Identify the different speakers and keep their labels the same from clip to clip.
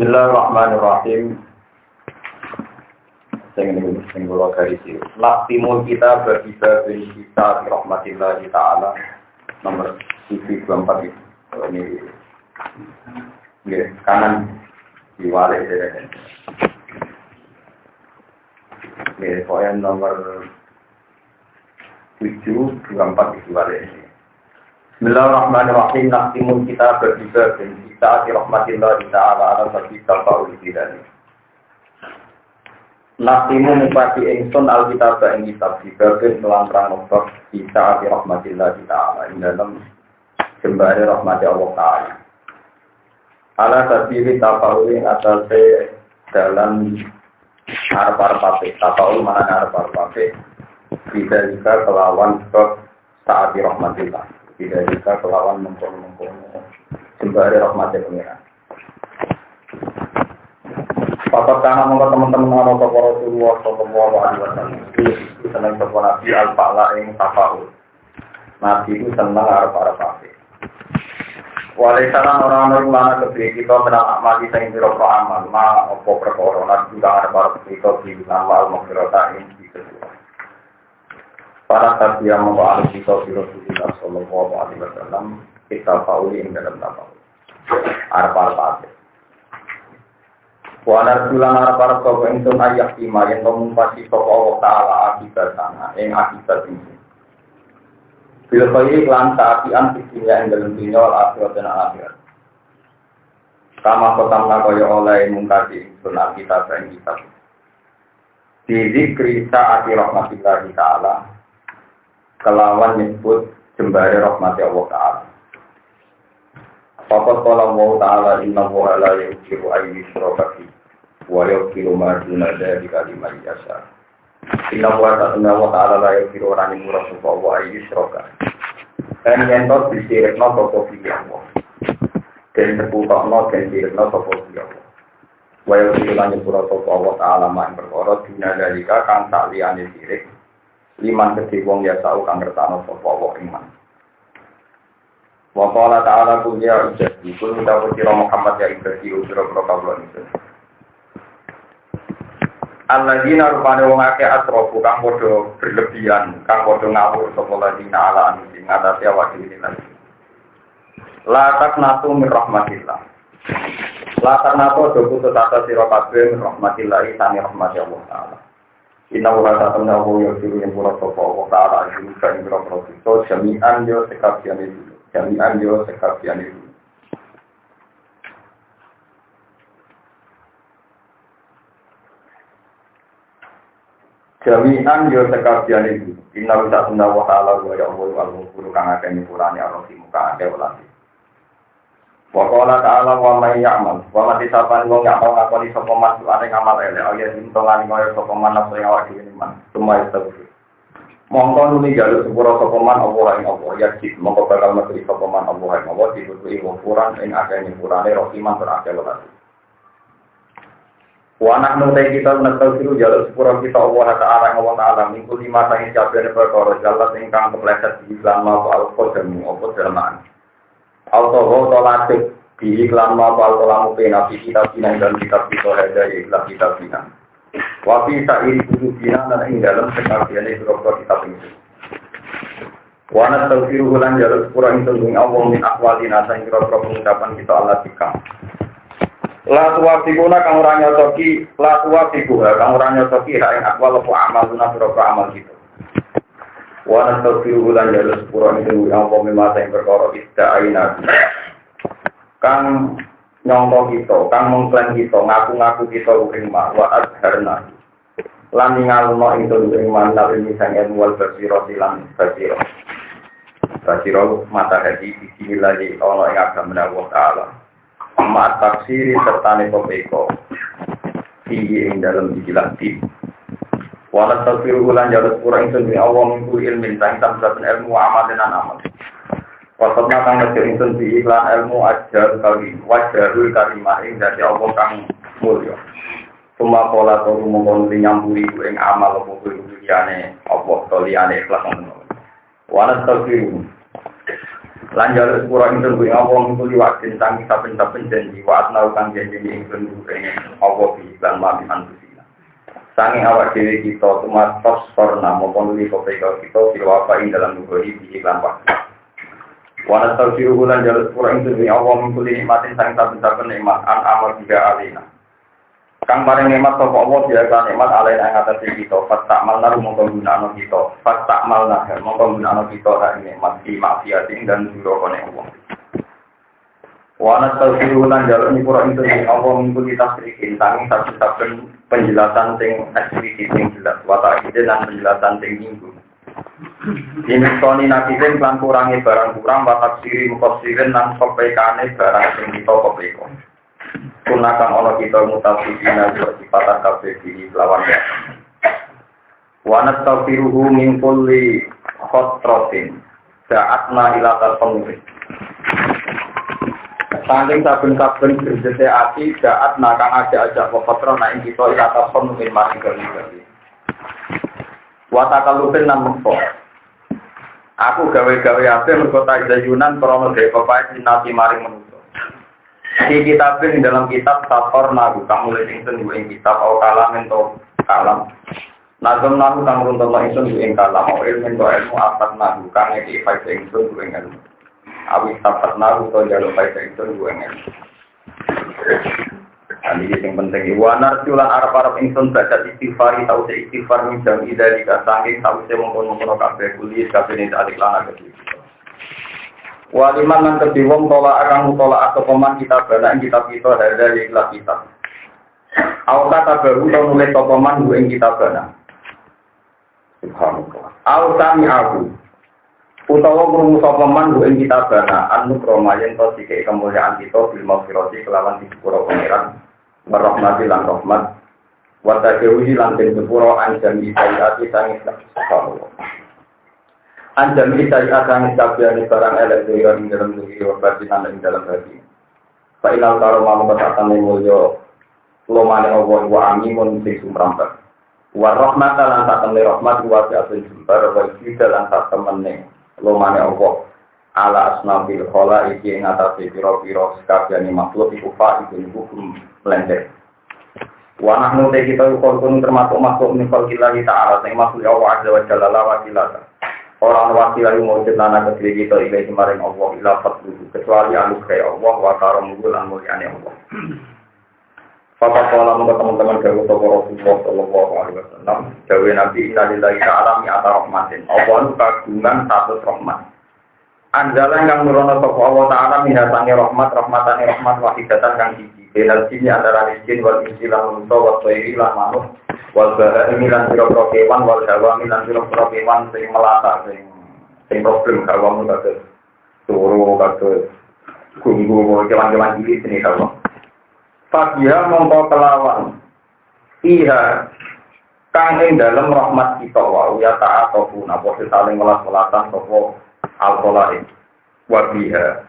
Speaker 1: Bismillahirrahmanirrahim. Sing kula garisi. Laktimul kita berbisa bin kita rahmatillah taala nomor 724 itu. Ini kanan diwalik ya. Ini poin nomor 724 diwalik. Bismillahirrahmanirrahim. Laktimul kita berbisa bin kita rahmatillah taala ala sabit al-qaul bidani. Naktimu mupati ingsun alkitab ing kitab dibagi kelan-kelan nombor kita rahmatillah taala ing dalam jembare rahmat Allah taala. Ala sabili tafaul ing atase dalam arep-arepe tafaul mana arep-arepe tidak jika kelawan sebab saat rahmatillah tidak jika kelawan mengkono-mengkono jembare rahmat Allah. Pakat karena mengapa teman-teman mengenal tokoh Rasulullah Sallallahu Alaihi Wasallam itu senang tokoh Nabi Al-Fa'la yang tafaul. Nabi itu senang arep-arepe. Waalaikumsalam orang-orang lana kediri kita tenang amal kita yang biro amal ma opo perkara Nabi juga arep-arepe kita di nama al-maghfirata yang kedua. Para saksi yang membawa kita di Rasulullah Sallallahu Alaihi Wasallam kita fauli yang dalam tafaul. Arep-arepe. Wanar bulan arep-arep sapa ingsun ayat 5 yen mumpati sapa Allah taala akibat sana ing akibat ini. Bil khairi lan taapian pikiran ing dalem dunya wal akhirat dan akhirat. Kama kotamna kaya oleh mungkati ingsun akibat ing kitab. Di zikri saati rahmatillah taala kelawan nyebut jembare rahmat Allah taala. Fakat kalau Allah Ta'ala inna wa la yukiru ayyi syurabati wa yukiru ma'aduna dari kalimah yasa. Inna wa Ta'ala la yukiru orang yang murah suka wa ayyi syurabati. Dan yentot disirikna toko Allah. Dan seputokna dan disirikna toko Allah. Wa yukiru lan murah suka Allah Ta'ala ma'in berkorot dina dalika kang tak liyane sirik. Liman kediwong ya sa'u kang ngertano sopa Allah iman. Wa qala ta'ala qul ya ibadi kul mutawajjira Muhammad ya ibadi ujra-ujra kawula itu. Alladzina rupane wong akeh atrofu kang padha berlebihan, kang padha ngawur sapa ladina ala anu ing ngatasi awak dhewe lagi. La taqnatu min rahmatillah. La taqnatu do putus asa sira kabeh min rahmatillah sani rahmat Allah taala. Inna wa ta'ala wa yusiru yang pura sapa Allah taala ing biro-biro itu jami'an yo sekabian itu. Jami'an yo sekabian itu. Jami'an yo sekabian itu. Inna wa ta'ala wa ya Allah al-mukuru kang akeh nyepurane ar-rahim kang akeh welasi. Wa qala ta'ala wa may ya'mal wa mati sapan wong ya ora ngakoni sapa masukane ngamal elek ya dintongani kaya sapa manap sing awak dhewe man. Semua itu. Mongko nuli jaluk sepura sapa man Allah ing Allah ya cik mongko bakal mesti sapa man Allah ing Allah dibutuhi ukuran ing akeh nyepurane rohiman berakeh welas. Wa nahnu ta kita nastagfiru jaluk sepura kita Allah taala ing Allah taala minggu 5 sange jabene perkara jalat ingkang kepleset di iklan mau al-qadam apa dermaan. Auto latih di iklan mau al-qalamu penafi kita sinan dan kitab kita ada ikhlas kita sinan. Wafi sa'iri kudubina dan ing dalam sekabian itu dokter kitab ini. Wana taufiru hulan jalur sepura itu dengan Allah min akwalina dan kira-kira pengucapan kita Allah tikam. La tuwafikuna kang ora nyocoki, la tuwafikuha kang ora nyocoki hak ing akwal apa amal guna kira-kira amal kita. Wana taufiru hulan jalur sepura itu dengan Allah mimata yang berkara ista'ina. Kang nyongko kita, kang mengklaim kita, ngaku-ngaku kita uring wa adharna. Lan ngalno ing uring manal ini sang wal basira silan basira. Basira mata hati bismillah ono ing agama Allah taala. Ma taksiri serta ne topeko. Tinggi ing dalam istilah ti. Wala tafiru lan jalur kurang itu Allah minggu ilmin tentang ilmu amal dan amal. Waktu kang ngecek insun di iklan ilmu ajar kali wajarul kalimah ing dari Allah kang mulya. Semua pola turu mongkon nyamburi ing amal apa kuwi liyane apa to liyane ikhlas ngono. Wana tafiru Lan jaluk sepura ingsun kuwi ngomong iku liwat tentang saben-saben janji wa atnau kang janji ingsun kuwi apa bi lan mati antusina. Sange awak dhewe kita tumatos sorna maupun nuli kopeka kita silwapa ing dalam nugori bi lan pak. Wa nastausiru lan jaluk sepura ingsun kuwi apa minggu nikmatin sang saben-saben nikmat an amal tiga alina. Kang paring nikmat sapa Allah biasa nikmat alena ing atas kita tak malna mongko gunakno kita tak malna mongko gunakno kita ra nikmat di maksiatin dan durokane Allah. Wa nastausiru lan jaluk nyepura ingsun Allah minggu kita serikin tanging saben penjelasan sing eksplisit sing jelas wa ta'ide lan penjelasan sing minggu. Ini soni nakiten lan kurangi barang kurang wa tafsiri mufassirin lan pepekane barang sing kita pepeko. Kunakan ono kita mutafidina sifatan kabeh di lawan ya. Wa nastaghfiruhu min kulli khatratin da'atna ila al-qamri. Saking saben-saben gerjete ati da'atna kang ajak-ajak khatra nek kita ila al-qamri maring kali. Wa takallufen nan mekso. Aku gawe-gawe ape mergo tak jayunan krana gawe pepae sinati maring manusa. Di kitabin dalam kitab Sator Nagu kamu mulai ingsun ing kitab au kalam ento kalam. Nazam Nagu kang runtuh ingsun ing kalam au ilmu ilmu apat Nagu kang iki faedah ingsun ing ilmu. Awi sapat Nagu to jaluk faedah ingsun ing ilmu. Ini yang penting. Wanar tulan arab ingsun baca istighfar tau istighfar min jam dari kasangking sawise mongkon-mongkon kabeh kulis kabeh nek alik lana kedhi. Waliman lan kedhi wong tola akan mutola atau peman kita bana kita ada di kelas kita. Auta tabaru tau nulis peman ing kita bana. Subhanallah. Auta mi aku. Utawa krungu sapa man ing kita bana anu kromayen to dike kemuliaan kita bil maghfirati kelawan disepuro pangeran warahmati lan rahmat wa ta'awuzi lan den sepuro anjami sayati sangis subhanallah. Anjam kita akan mencapai barang elek di dalam diri wabatinan di dalam hati. Fa'ilal karoma mengatakan mulyo lomane Allah wa aminun sing sumrambat. Wa rahmatan lan satemene rahmat wa ta'atun jumbar wa kita lan satemene lomane Allah ala asnabil khalaiqi ing atase pira-pira sakabehane makhluk iku fa iku hukum melendek. Wa nahnu te kita kon termasuk makhluk nikal kita ta'ala sing makhluk Allah azza wa jalla wa kilata. Orang wakil yang mewujud nana kediri kita ilai kemarin Allah ila fadluhu kecuali anugerah Allah wa karamuhu lan mulyane Allah. Fakat kalau teman-teman gawe sapa Rasulullah sallallahu alaihi wasallam gawe Nabi inna lillahi ta'ala mi'ata rahmatin. Allah itu kagungan satu rahmat. Anjala yang nurono sapa Allah ta'ala minasange rahmatane rahmat wahidatan kang siji. Energi antara miskin wal istilah manusia wa thairi lan manuk wal bahari lan pira-pira kewan wal hawa lan pira-pira kewan sing melata sing problem kawamu kados turu kados gunggu kewan-kewan cilik sini kawan. Fakiha mongko kelawan iha kang ing dalem rahmat kita wa ya ta'atufu napa saling welas-welasan sapa al-qolain wa biha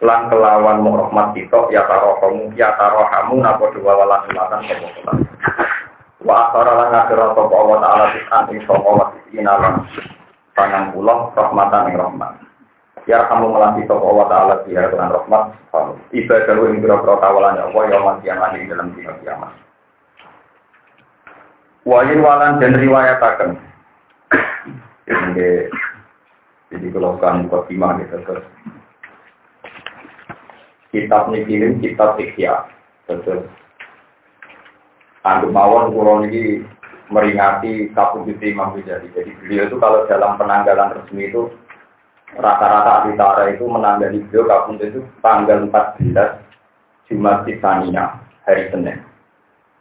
Speaker 1: lan kelawan rahmat kita ya tarohamu napa dua welas-welasan sapa kita. Wa akhara lan akhira sapa Allah taala sisan ing sapa wa inalan panang kula rahmatan ing rahmat. Ya kamu melanti sapa Allah taala biha dengan rahmat ibadah ing pira-pira kawalan Allah ya kiamat ing dalam dina kiamat. Wa walan den riwayataken. Jadi kalau kan khotimah gitu terus. Kitab ini kirim kitab ikhya terus anggap mawon kulon ini meringati Kapujuti Imam Ghazali. Jadi beliau itu kalau dalam penanggalan resmi itu rata-rata antara itu menanggali beliau Kapujuti itu tanggal 14 Jumat Tsaniya hari Senin.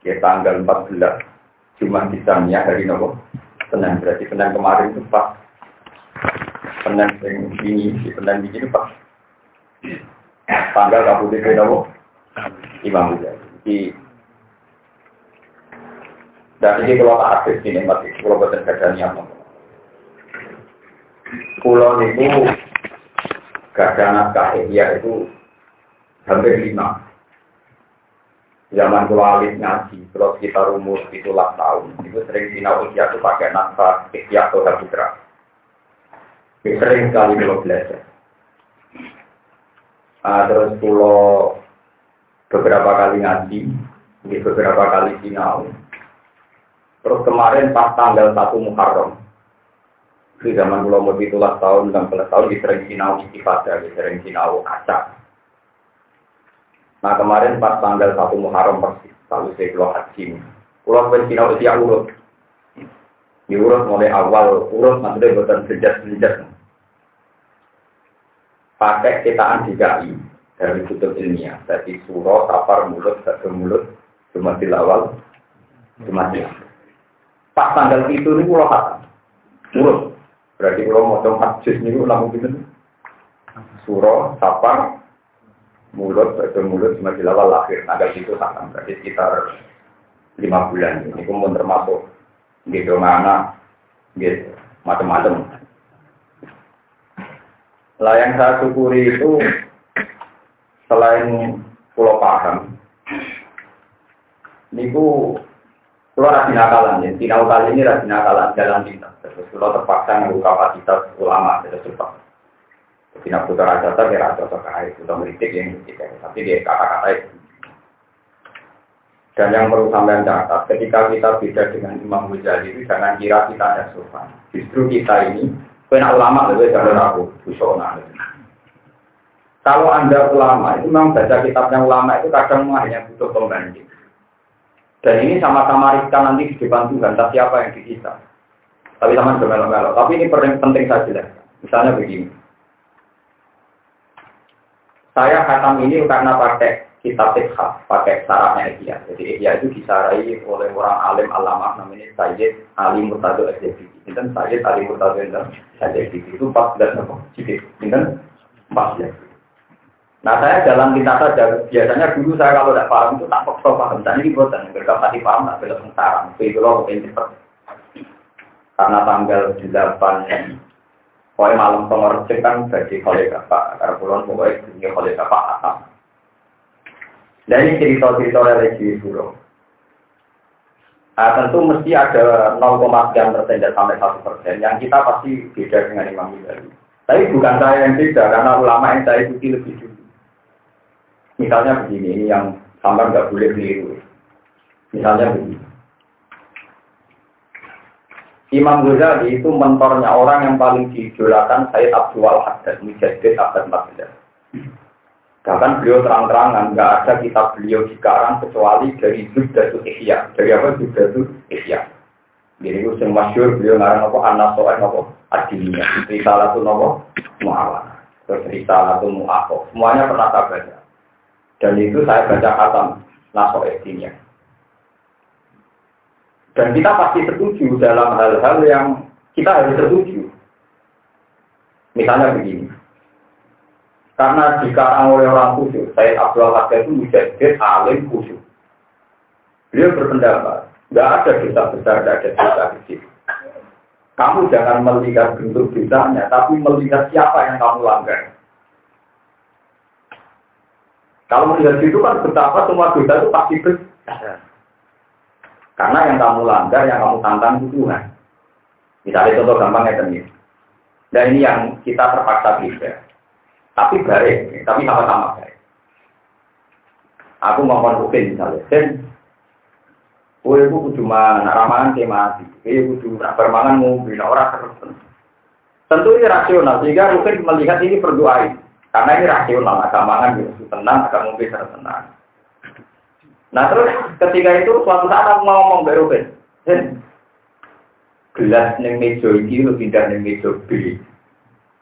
Speaker 1: Ya tanggal 14 Jumat Tsaniya hari Nopo Senin. Berarti Senin kemarin itu pas Senin ini pas tanggal Kapujuti Nopo Imam Ghazali. Dan ini kalau aktif ini mati, kalau buatan gadanya apa? Pulau itu gadana kahiyah itu hampir 5. Zaman kualit ngaji, terus kita rumus itulah tahun. Itu sering sinau usia itu pakai nafas ikhya atau sabudra. Sering sekali kalau belajar. Terus pulau beberapa kali ngaji, di beberapa kali sinau. Terus kemarin pas tanggal 1 Muharram, di zaman pulau mau 17 tahun, 16 tahun, disering sinau istifadah, disering sinau acak. Nah kemarin pas tanggal 1 Muharram persis, lalu saya keluar haji. Pulau sinau usia urut. Diurut mulai awal, urut maksudnya bukan sejak-sejak. Pakai cetakan DKI dari kutub ilmiah, dari surah, safar, mulut, satu mulut, cuma dilawal, cuma dia. Pas tanggal itu ini pulau kata, mulut. Berarti kalau mau tempat jus ini langsung gitu. Surah, safar, mulut, satu mulut, cuma dilawal akhir. Tanggal itu akan berarti sekitar 5 bulan. Ini pun termasuk gitu mana, gitu macam-macam. Lah yang saya syukuri itu selain pulau paham, niku pulau rasinakalan ya. Sinau kali ini rasinakalan jalan pintas. Terus pulau terpaksa nunggu kapasitas ulama tidak cepat. Sinau putar aja tak kira cocok kaya sudah meritik yang ketiga. Tapi dia kata-kata itu. Dan yang perlu sampai catat, ketika kita beda dengan Imam Ghazali itu jangan kira kita ada sopan. Justru kita ini, kena ulama lebih dari aku, busona. Kalau Anda ulama, itu memang baca kitabnya ulama itu kadang hanya butuh pembanding. Dan ini sama-sama riskan nanti di depan Tuhan, tak siapa yang dihisab. Tapi sama bermelok-melok. Tapi ini penting saya jelaskan. Misalnya begini. Saya khatam ini karena pakai kitab Ikhya, pakai syaratnya Ihya. Jadi Ihya itu disarai oleh orang alim alama namanya Sayyid Ali Murtado Al-Jadidi. Dan Sayyid Ali Murtado Al-Jadidi itu 14 apa? Jadi, dan 14. Nah saya jalan kita saja. Biasanya dulu saya kalau tidak paham itu tak paksa paham. Dan ini buatan yang berkapati paham tak belok sengsara. Itu loh mungkin cepat. Karena tanggal 8 pokoknya malam pengerjek kan bagi kolega Pak. Karena pulang pokoknya punya kolega Pak Atam. Dan ini cerita-cerita religi Suro. Nah, tentu mesti ada 0,3% sampai 1% yang kita pasti beda dengan Imam Ghazali. Tapi bukan saya yang beda, karena ulama yang saya ikuti lebih dulu. Misalnya begini, ini yang sampai nggak boleh keliru. Misalnya begini. Imam Ghazali itu mentornya orang yang paling diidolakan Sayyid Abdul Haddad, Mujaddid Abad 14. Bahkan beliau terang-terangan, nggak ada kitab beliau dikarang kecuali dari Zuhdatul Ihya. Dari apa? Zuhdatul Ihya. Jadi itu yang masyhur beliau ngarang apa? An-Naso'an apa? Ad-Diniyah. Risalatul apa? Mu'awana. Terus Risalatul Mu'akoh. Semuanya pernah saya baca. Dan itu saya baca khatam Naso'an Diniyah. Dan kita pasti setuju dalam hal-hal yang kita harus setuju. Misalnya begini. Karena dikarang oleh orang khusyuk, Sayyid Abdul Haddad itu mujaddid alim khusyuk. Beliau berpendapat, nggak ada dosa besar, nggak ada dosa kecil. Kamu jangan melihat bentuk dosanya, tapi melihat siapa yang kamu langgar. Kalau melihat itu kan betapa semua dosa itu pasti besar. Karena yang kamu langgar, yang kamu tantang itu Tuhan. Misalnya contoh gampangnya ini. Dan ini yang kita terpaksa beda. Tapi baik, tapi sama-sama baik. Aku ngomong rutin misalnya, dan gue itu cuma nak ramangan kayak mati, gue kudu nak bermangan mobil, orang terus. Tentu ini rasional, sehingga rutin melihat ini berdoa. Karena ini rasional, agak mangan gitu tenang, agak mobil tenang. Nah terus ketika itu suatu saat aku ngomong ke Ruben, dan gelas yang meja ini lu pindah yang meja B.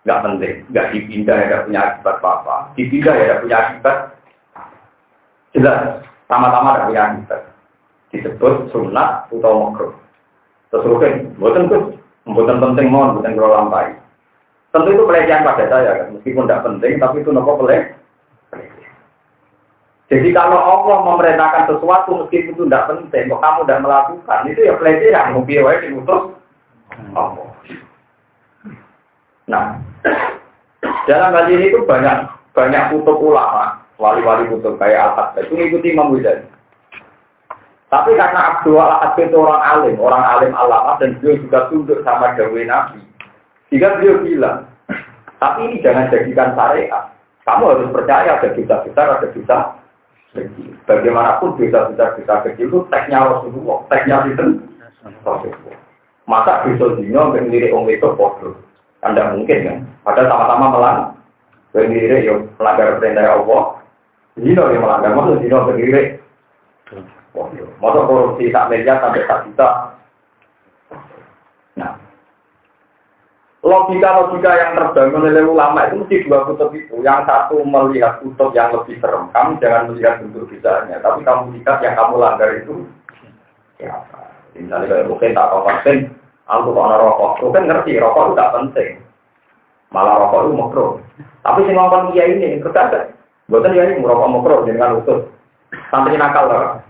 Speaker 1: Nggak penting, nggak dipindah ya nggak punya akibat apa-apa. Dipindah ya nggak punya akibat. Jelas, sama-sama nggak punya akibat. Disebut sunat atau makruh. Terus rukin, bukan penting mohon, bukan kalau lampai. Tentu itu pelecehan pada saya kan, meskipun nggak penting, tapi itu nopo pelecehan. Jadi kalau Allah memerintahkan sesuatu meskipun itu tidak penting, kok kamu tidak melakukan, itu ya pelecehan, mungkin wae diutus Allah. Nah, dalam hal ini itu banyak kutub ulama, wali-wali kutub kayak Al-Haddad itu mengikuti Imam Ghazali. Tapi karena Abdul Haddad itu orang alim alama dan beliau juga tunduk sama dawai Nabi. Jika beliau bilang, tapi ini jangan jadikan syariat. Kamu harus percaya ada dosa besar, ada dosa kecil. Bagaimanapun dosa besar, dosa kecil itu teksnya Rasulullah, teksnya Rasulullah. Masa dosa dino berdiri orang itu bodoh, Anda mungkin kan? Padahal sama-sama melanggar, berdiri yang melanggar perintah Allah, dino yang melanggar, maksud dino berdiri. Masa korupsi tak miliar sampai 1 juta. Nah, logika-logika yang terbangun oleh ulama itu mesti 2 kutub itu. Yang satu melihat kutub yang lebih serem. Kamu jangan melihat bentuk bisanya, tapi kamu lihat yang kamu langgar itu siapa. Misalnya kalau mungkin tak tahu vaksin, aku tak ada rokok. Mungkin ngerti rokok itu tak penting. Malah rokok itu makruh. Tapi si ngomong dia ini terkadang. Bukan dia ini merokok makruh dengan utus. Sampai nakal lah.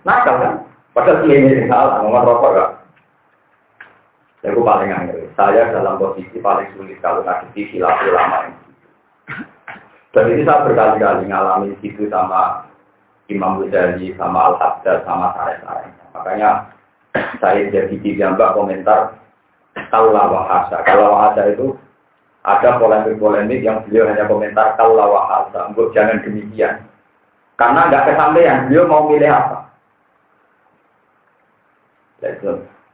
Speaker 1: Nakal kan? Padahal dia ini salah ngomong rokok kan. Saya paling angin. Saya dalam posisi paling sulit kalau ngadepi khilaf ulama ini. Dan ini saya berkali-kali ngalami itu sama Imam Ghazali, sama Al-Haddad, sama Sare-Sare. Makanya saya jadi dijambak komentar kaulah wahasa. Kalau wahasa itu ada polemik-polemik yang beliau hanya komentar kaulah wahasa. Untuk jangan demikian. Karena nggak kesampaian, beliau mau milih apa.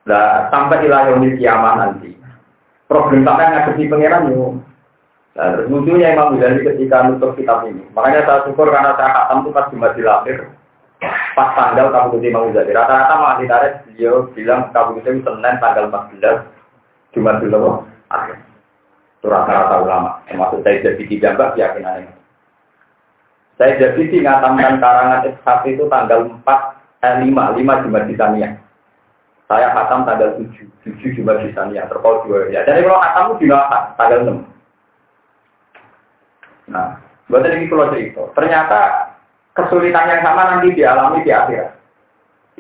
Speaker 1: Nah, sampai ilayomil kiamat nanti. Problem sampai ngadepi pangeran yo. Nah, terus lucunya Imam Ghazali ketika nutup kitab ini. Makanya saya syukur karena saya khatam itu pas Jumat Akhir. Pas tanggal kabudut Imam Ghazali. Rata-rata mahal ditarik beliau bilang kabudut itu Senin tanggal 14 Jumat Akhir. Itu rata-rata ulama. Maksud saya jadi dijambak keyakinan ini. Saya jadi ngatamkan karangan Ishaq itu tanggal 5 Jumat Tsaniyah. Saya khatam tanggal 7 Jumat Tsaniyah, terpaut 2 hari. Jadi kalau khatam itu juga tanggal 6. Nah, buat ini kalau cerita, ternyata kesulitan yang sama nanti dialami di akhirat.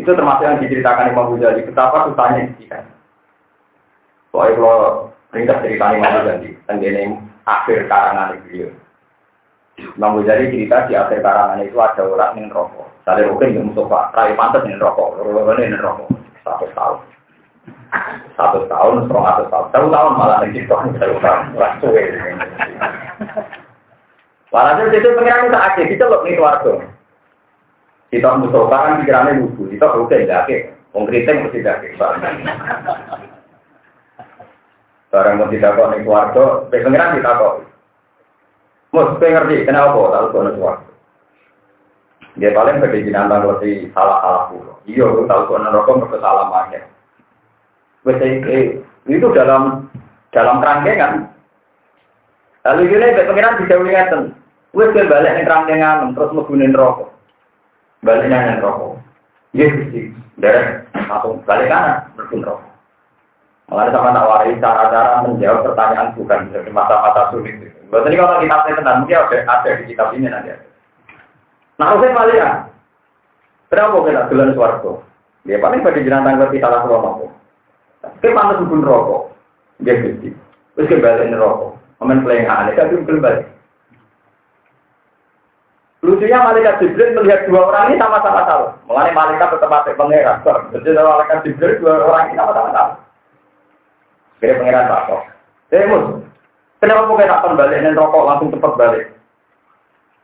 Speaker 1: Itu termasuk yang diceritakan Imam Ghazali, betapa susahnya kan. Soalnya kalau ringkas cerita Imam Ghazali, dan ini akhir karangan beliau. Imam Ghazali cerita di akhir karangan itu ada orang yang rokok. Saya mungkin yang Mustafa, rai pantas yang rokok, ini rokok. 100 tahun, 100 tahun, 200 tahun, 1 tahun malah lagi 1 tahun, langsung ya. Walhasil itu pengiran kita akhir, kita loh nih keluarga. Kita Mustafa kan pikirannya lugu, kita oke jake, konkretnya mesti jake. Barang mau tidak kok nih keluarga, pengiran kita kok. Mus, ngerti kenapa? Tahu kono suara. Dia paling beda jenantang seperti salah pulau. Iya, tahu kono rokok berkesalahannya. Itu dalam kerangkengan. Lalu ini pengiran bisa melihatkan. Wes balik nih kerangkengan terus menggunakan rokok. Baliknya yang rokok. Yes, dari langsung balik kanan menggunakan rokok. Mengenai sama nawari cara-cara menjawab pertanyaan bukan dari mata-mata sulit. Buat ini kalau kitabnya tenang, mungkin ada di kitab ini nanti. Nah, Hussein Malia, kenapa kita gelar suarco? Dia paling pada jenantang ngerti salah rokok. Kita pantas hubung rokok, dia berdiri. Terus kembali rokok, momen pelengahan, dia kembali. Lucunya malaikat Jibril melihat 2 orang ini sama-sama salah. Mengenai malaikat tetap pakai pangeran. Jadi malaikat Jibril 2 orang ini sama-sama salah. Kira pangeran takut. Mus, kenapa kita tak kembali dan rokok langsung cepat balik?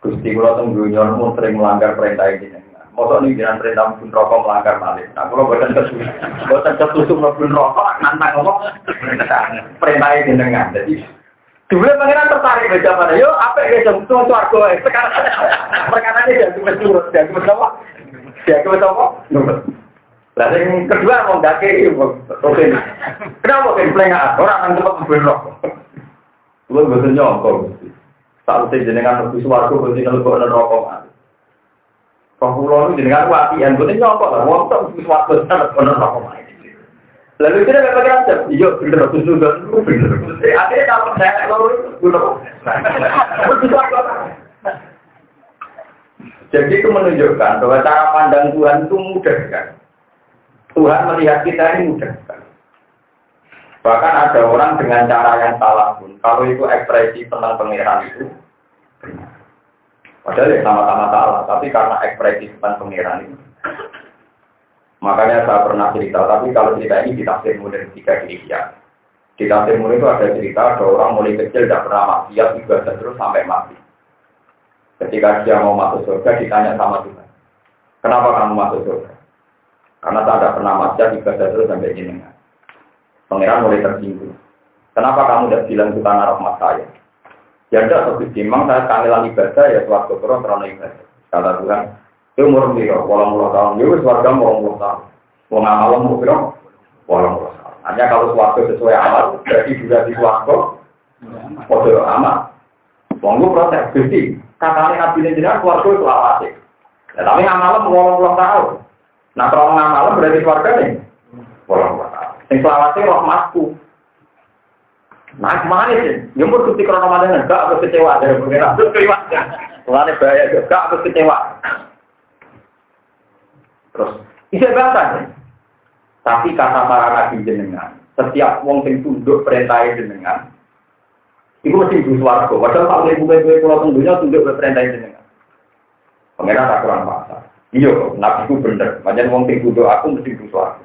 Speaker 1: Gusti kula teng dunya mun sering melanggar perintah iki. Mosok ning jenengan perintah pun rokok melanggar malih. Nah, kula boten kesusu mlebu rokok nantang ngomong perintah iki jenengan. Jadi dulu pangeran tertarik baca pada yo apik ya jam swarga sekarang perkarane jadi mesurut jadi apa? Jadi apa? Lalu yang kedua mau dake oke. Kenapa kan pelengah orang yang tempat mlebu rokok? Kula boten nyongkol. Tak usah jenengan lebih suaraku berarti kalau kau nerokok. Kalau pulau itu jenengan wapian, berarti nyokok lah. Wong tak lebih suaraku kau nerokok. Lalu itu dia berbagai macam. Iya, bener sudah bener. Akhirnya kalau saya kalau itu lebih suaraku. Jadi itu menunjukkan bahwa cara pandang Tuhan itu mudah kan. Tuhan melihat kita ini mudah kan. Bahkan ada orang dengan cara yang salah pun, kalau itu ekspresi tentang pangeran itu, padahal ya sama-sama salah, tapi karena ekspresi tentang pangeran itu. Makanya saya pernah cerita, tapi kalau cerita ini ditafsir mulai 3 dirinya. Di tafsir mulai itu ada cerita, ada orang mulai kecil tidak pernah maksiat, ibadah terus sampai mati. Ketika dia mau masuk surga ditanya sama Tuhan, kenapa kamu masuk surga? Karena tak ada pernah maksiat ibadah terus sampai jenengan. Pangeran mulai tersinggung. Kenapa kamu tidak bilang itu karena rahmat saya? Ya enggak, tapi memang saya kangelan ibadah ya suatu karena ibadah. Kata Tuhan, itu umur biro, 80 tahun. Itu suarga 80 tahun. Mau ngamal umur biro, 80 tahun. Hanya kalau suatu sesuai amal, jadi juga di suatu, kode amal. Wonggu proses, jadi katanya nabi jenengan suarga itu awasi. Ya, tapi ngamal 80 tahun. Nah kalau ngamal berarti suarga nih, 80 tahun. Yang selawatnya rahmatku. Nah kemana sih? Nyumpur Gusti Krono Ramadan enggak harus kecewa dari pengiran. Mulane bahaya juga harus kecewa. Terus bisa bahkan. Tapi kata para nabi jenengan, setiap wong sing tunduk perintah jenengan, itu mesti di swarga. Padahal tak boleh buka-buka pulau tunggunya tunduk perintah jenengan. Pengiran tak kurang pasar. Iya, nabi itu bener. Macam wong sing tunduk aku mesti di swarga.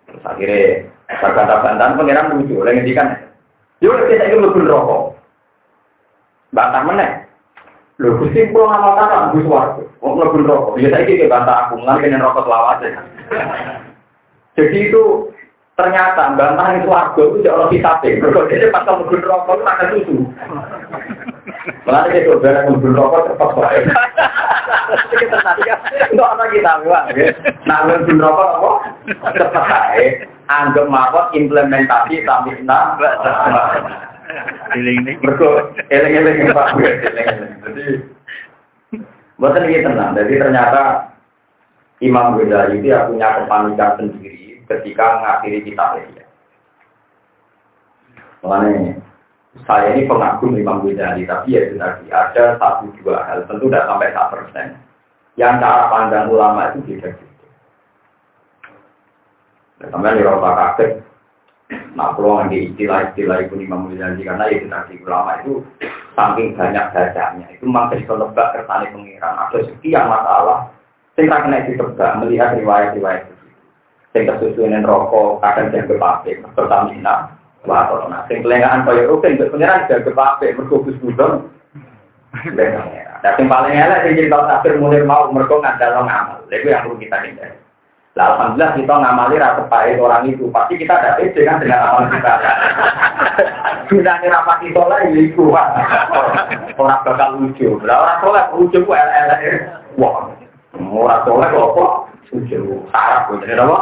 Speaker 1: Terus akhirnya kata-kata pengiran lucu, oleh ngendikan, yuk kita itu lebih rokok, bantah meneh, lu kusti pulang amal kata, gue suaraku, mau lebih rokok, biasa ini bantah aku, nggak kena rokok selawatnya. Jadi itu ternyata bantah itu suaraku itu jauh lebih capek, kalau dia pas kamu lebih rokok itu akan susu. Malah dia coba lebih rokok cepat baik. Kita tadi kan, itu apa kita bilang, nah lebih rokok apa? Cepat baik. Anggap mawon implementasi tamina eling-eling mergo eling-eling Pak eling-eling. Jadi mboten iki tenang. Jadi ternyata Imam Ghazali itu punya kepanikan sendiri ketika mengakhiri kitab dia. Makanya saya ini pengagum Imam Ghazali, tapi ya itu tadi ada 1-2 hal, tentu tidak sampai 1%. Yang cara pandang ulama itu beda. Sampai di rota kaget, nah kalau nggak istilah-istilah itu Imam Ghazali karena itu tadi ulama itu saking banyak bacanya itu memang bisa nebak kersane pengiran. Ada sekian masalah, sehingga kena ditebak melihat riwayat-riwayat itu. Sehingga kesusunan rokok kadang yang berpapik, bertamina, atau nah, sehingga kelengahan kaya oke, pengiran juga berpapik, berkukus budon. Nah, yang paling elek yang cerita tafsir Munir mau mereka ngandal ngamal, itu yang perlu kita hindari. Nah, alhamdulillah kita ngamali rasa baik orang itu. Pasti kita ada pede kan dengan amal kita. Gunanya rapat itu lagi itu. Orang bakal lucu. Nah, orang soleh lucu ku LLR. Wah, orang soleh kok lucu. Sarap gitu apa?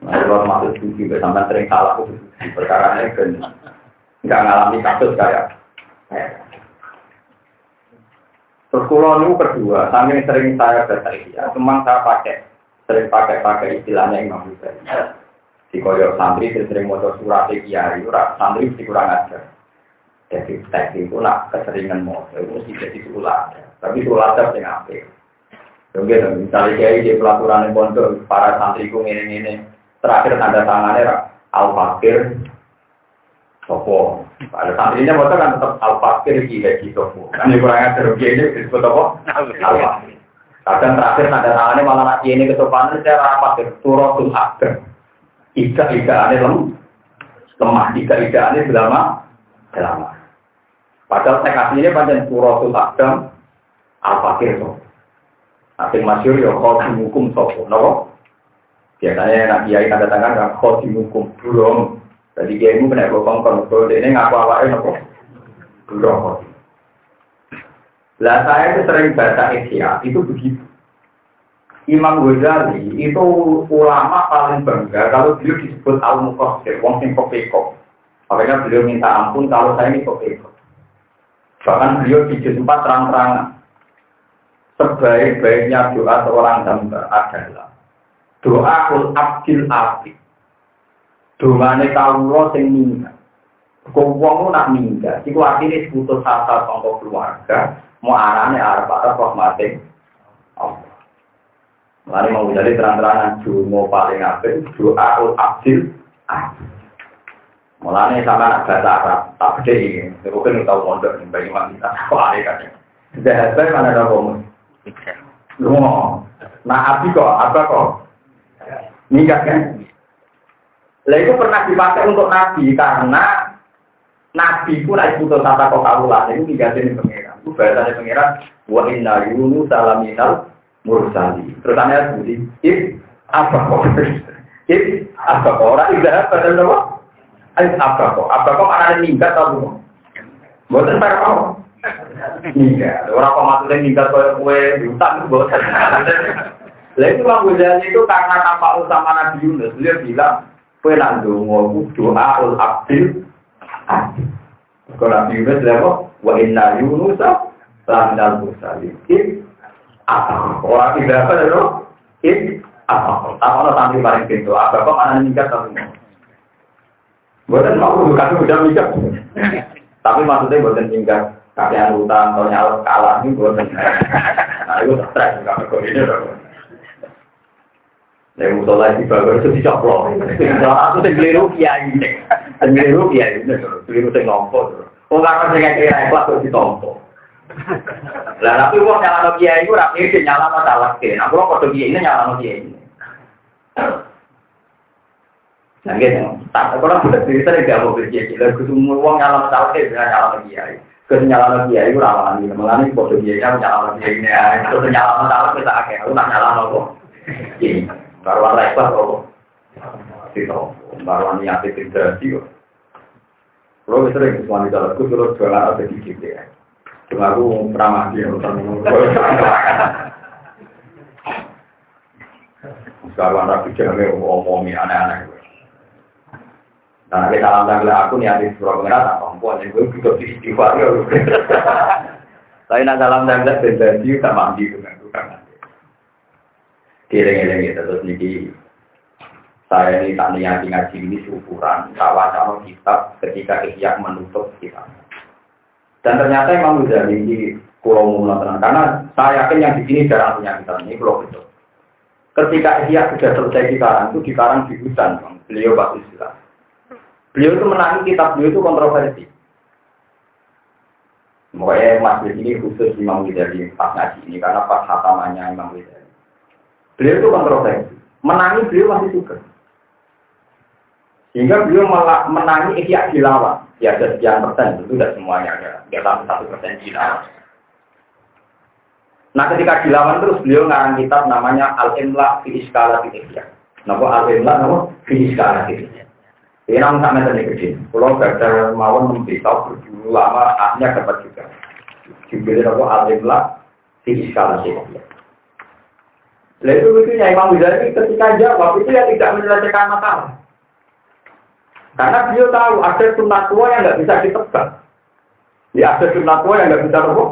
Speaker 1: Nah, kalau masuk lucu sampai sering salah itu perkara ini kan nggak ngalami kasus kayak. Terus kalau ini kedua, saking sering saya baca ya, memang saya sering pakai istilahnya Imam Ghazali. Di koyor santri sering motor surat kiai, santri mesti kurang ajar. Jadi teks itu nak keseringan motor itu mesti jadi sulat. Tapi sulat yang apik. Mungkin misalnya kiai di pelaturan pondok para santriku ini terakhir tanda tangannya al-fakir. Sopo, ada santrinya motor kan tetap al-fakir kiai sopo. Kan kurang ajar kiai disebut apa? Al-fakir. Kadang terakhir tanda tangannya malah lagi ini kesopanan saya rapat suratul akbar. Ika-ika lemah, ika-ika ini selama. Padahal teks aslinya panjang suratul akbar al-fakir sopo. Asing masyhur ya khotim hukum sopo, no? Biasanya nak kiai tanda tangan kan khotim hukum burung. Jadi kiai mu kena kongkong, kalau ini ngaku awalnya nopo burung. Lah saya itu sering baca Ihya, itu begitu. Imam Ghazali itu ulama paling bangga kalau beliau disebut al-muqassir, wong sing kepeko. Makanya beliau minta ampun kalau saya ini kepeko. Bahkan beliau di juz 4 terang-terangan. Sebaik-baiknya doa seorang hamba adalah doa abdil abid. Doane kawula sing minggat. Wong nak minggat, iku artine putus asa saka keluarga. Mau arahnya arah rahmatin Allah. Mari mau jadi terang-terangan doa paling apik doa abdil abid. Mulane sama anak bahasa Arab tak beda iki. Aku kan tau mondok ning Banyuwangi kita. Kok ada kan. Bahasa mana ada ngomong. Loh. Nah abi kok apa kok? Minggat kan? Lah itu pernah dipakai untuk nabi karena Nabi pun naik putus tata kok kawulan itu diganti pangeran. Itu bahasanya pangeran wa inna yunus salaminal mursali. Terus ana bunyi apa kok? Apa kok ora tidak pada apa? Apa kok ana minggat atau boten para kok? Minggat. Ora kok maksudnya minggat kowe diutang boten. Lah itu Imam Ghazali itu karena tampak utama Nabi Yunus, dia bilang kowe nak ndonga doa ul abdil. Kalau Nabi Yunus lewat, wa inna Yunus laminal mursalin. Apa? Orang tidak apa loh? Apa? Apa orang tampil paling pintu? Apa kok mana nikah tapi mau? Bukan mau bukan udah nikah. Tapi maksudnya bukan tinggal kakek utang atau nyala kalah ini bukan. Nah itu stres juga kok ini loh. Nek musola iki babar itu dicoplok. Aku sing keliru kiai. Sing keliru kiai, keliru sing ngompo. Wong karo sing kira ikhlas kok ditompo. Lah tapi wong nyalano kiai iku ora mikir nyalano talake. Nah kula padha kiai ini nyalano kiai. Nah gitu. Tak kula sudah cerita nek gak mau kiai. Lah kudu wong nyalano talake ben nyalano kiai. Kudu nyalano kiai ora wani. Mulane padha kiai nyalano kiai ini. Kudu nyalano talake tak akeh. Aku nak nyalano kok. Kiai. Baruan lepas kok, tidak. Baruan niat integrasi kok. Kalau sering suami dalamku terus jualan apa dikit ya. Cuma aku ramah dia untuk sekarang rapi jangan ngomongi aneh-aneh. Nah, kita dalam aku niatin surau pengerat tak perempuan yang gue juga istighfar ya. Tapi nak dalam tanggal benci tak mandi dengan bukan. Kira-kira gitu terus niki saya ini tak niati ngaji ini syukuran kawan-kawan kitab ketika Ihya menutup kitab dan ternyata Imam Ghazali ini pulau menonton karena saya yakin yang di sini jarang punya kitab ini pulau betul ketika Ihya sudah selesai dikarang di hutan beliau bagus jelas beliau itu menangi kitab beliau itu kontroversi makanya masjid ini khusus Imam Ghazali pas ngaji ini karena pas hatamannya Imam Ghazali. Beliau itu kontroversi, menangi beliau masih suka. Sehingga beliau menangi Ihya dilawan. Ya ada sekian persen, itu tidak semuanya ada. Tidak sampai 1% dilawan. Nah ketika dilawan terus beliau ngarang kitab namanya Al-Imla fi Iskalati Ihya. Napa Al-Imla napa fi Iskalati Ihya. Ini namun sama tadi kecil. Kalau gagal mawon memberitahu berdua lama akhirnya dapat juga. Dibeli napa Al-Imla fi Iskalati Ihya. Lalu lucunya Imam Ghazali ketika jawab itu ya tidak menyelesaikan masalah. Karena beliau tahu ada sunnah tua yang nggak bisa ditebak. Ya ada sunnah tua yang nggak bisa tebak.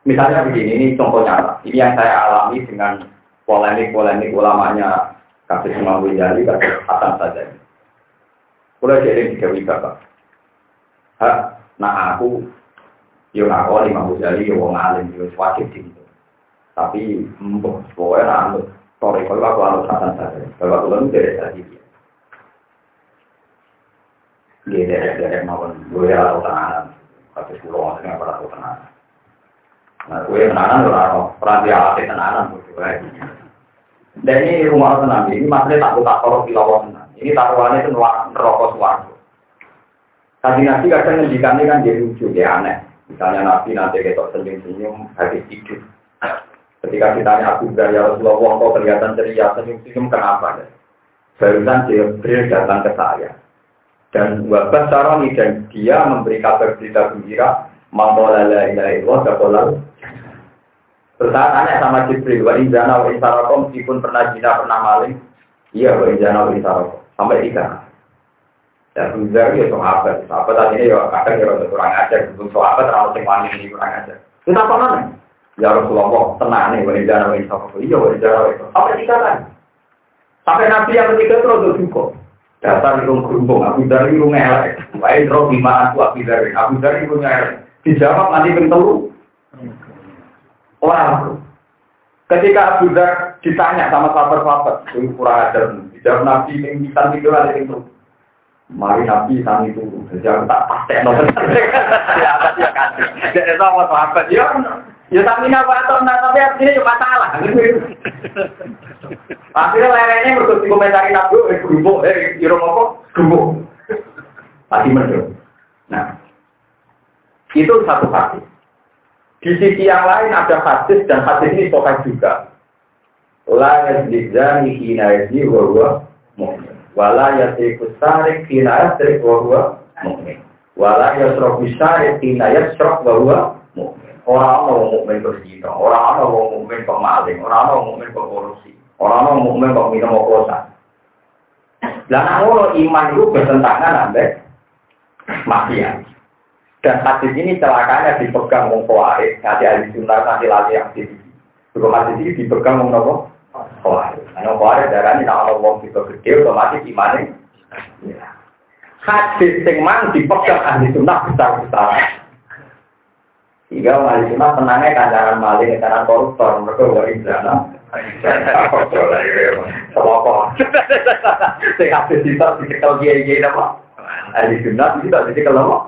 Speaker 1: Misalnya begini, ini contoh nyata. Ini yang saya alami dengan polemik ulamanya kasus Imam Ghazali, kasus Hasan Sadali. Mulai jadi 3 wika Pak. Nah aku, yo ngaku Imam Ghazali, yo wong alim, yo wajib gitu. Tapi pokoknya anut sore kalau aku anut Hasan saja kalau aku anut dari tadi dia dari maupun gue atau tenanan tapi pulau masih nggak pernah tenanan nah gue tenanan pernah dialati tenanan dan ini rumah tenang ini maksudnya tak buka kalau di lawang tenang ini taruhannya itu neraka suwargo tadi nanti kadang ngendikannya kan jadi lucu dia aneh misalnya nabi nanti ketok senyum-senyum habis tidur. Ketika ditanya Abu Dhar, ya Rasulullah, kok kelihatan ceria, senyum-senyum kenapa? Barusan Jibril datang ke saya. Dan wabah saroni, dan dia memberi kabar berita gembira, ma'ala la ilaha illallah, kabolal. Terus saya tanya sama Jibril, wa injana wa insarakom, meskipun pernah jina, pernah maling, iya wa injana wa insarakom, sampai 3. Dan Abu Dhar, ya sahabat tadi ini ya kadang ya kurang ajar, sahabat terlalu sing wani ini kurang ajar. Itu apa mana? Ya Rasulullah, tenang nih, wanita insaf. Iya, wanita insaf. Apa dikatakan? Sampai Nabi yang ketiga terus juga. Dasar itu gerumbung, Abu Dhar itu ngelak. Wain roh bima aku Abu Dhar itu ngelak. Dijawab nanti pentelu. Orang. Ketika Abu Dhar ditanya sama sahabat-sahabat, itu kurang ajar. Dijawab Nabi yang bisa tidur ada itu. Mari Nabi kami itu jangan tak pasti nomor. Ya apa dia kasih. Jadi sama sahabat ya. Ya tapi apa atau tapi artinya cuma salah. Akhirnya lainnya berikut komentari Nabi, gembok, apa? Gembok. Pasti menurut. Nah, itu satu hadis. Di sisi yang lain ada hadis dan hadis ini sahih juga. La yazdani hina yazni wa huwa mu'min. Wa la yatiqus sarik hina yasrik wa huwa mu'min. Wa la yasrabu sarik hina yasrab wa huwa mu'min. Orang mukmin berzina, orang mukmin pemaling, orang mukmin korupsi, orang mukmin kok minum oplosan. Dan kalau iman itu bertentangan sampai maksiat. Dan hadis ini celakanya dipegang wong Khawarij, nanti ahli sunnah nanti lagi yang di sini. Sebelum hadis ini dipegang wong nopo Khawarij. Nah, Khawarij darah ini kalau wong itu gede otomatis imannya. Hadis yang mang dipegang ahli sunnah besar-besar. Sehingga ahli sunnah tenangnya kandangan maling, kandangan koruptor, mereka wajib dana. Apa? Saya hadis itu dicekel kiai-kiai apa? Ahli sunnah itu dicekel apa?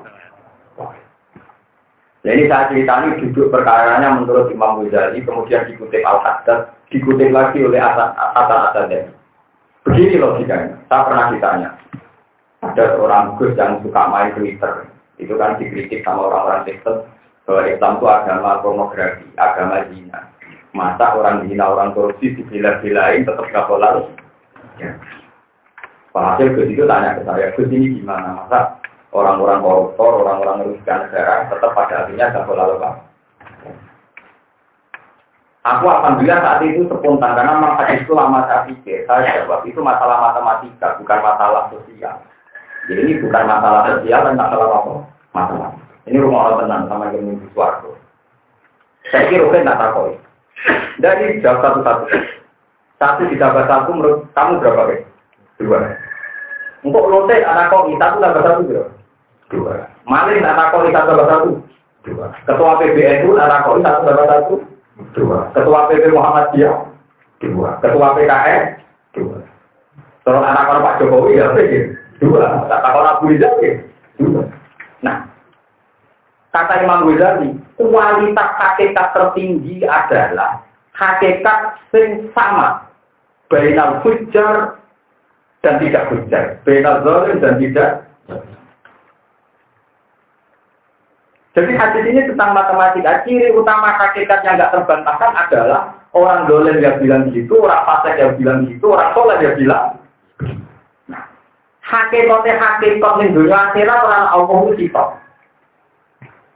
Speaker 1: Nah ini saya ceritanya duduk perkaranya menurut Imam Ghazali, kemudian dikutip Al-Haddad, dikutip lagi oleh Hasan-Hasan. Begini logikanya, saya pernah ditanya, ada seorang Gus yang suka main Twitter, itu kan dikritik sama orang-orang Kristen, bahwa Islam itu agama pornografi, agama zina. Masa orang zina, orang korupsi, dibela-belain, tetap gak boleh. Ya. Hasil Gus itu tanya ke saya, Gus ini gimana, masa orang-orang koruptor, orang-orang merugikan negara, tetap pada akhirnya gak boleh lepas. Aku alhamdulillah saat itu spontan, karena memang hadis itu lama saya pikir, saya jawab, itu masalah matematika, bukan masalah sosial. Jadi ini bukan masalah sosial, dan masalah apa? Masalah. Ini rumah orang tenang, sama yang menuju suarga. Saya kira oke, nggak takoi. Dari jawab satu-satu. Satu ditambah satu, menurut kamu berapa, Pak? 2. Untuk lote anak koi, satu tambah satu berapa? 2. Maling anak koi, satu tambah satu? 2. Ketua PBNU anak koi, satu tambah satu? 2. Ketua PP Muhammadiyah? 2. Ketua PKS? 2. Terus anak koi Pak Jokowi, ya, 2. Kata koi Abu Rizal, 2. Nah, kata Imam Ghazali, kualitas hakikat tertinggi adalah hakikat yang sama bainal fujjar dan tidak fujjar, bainal zalim dan tidak. Jadi hadis ini tentang matematika. Ciri utama hakikat yang tidak terbantahkan adalah orang zalim yang bilang begitu, orang fasik yang bilang begitu, orang soleh yang bilang. Nah, hakikatnya hakikat yang dunia akhirat orang Allah itu sifat.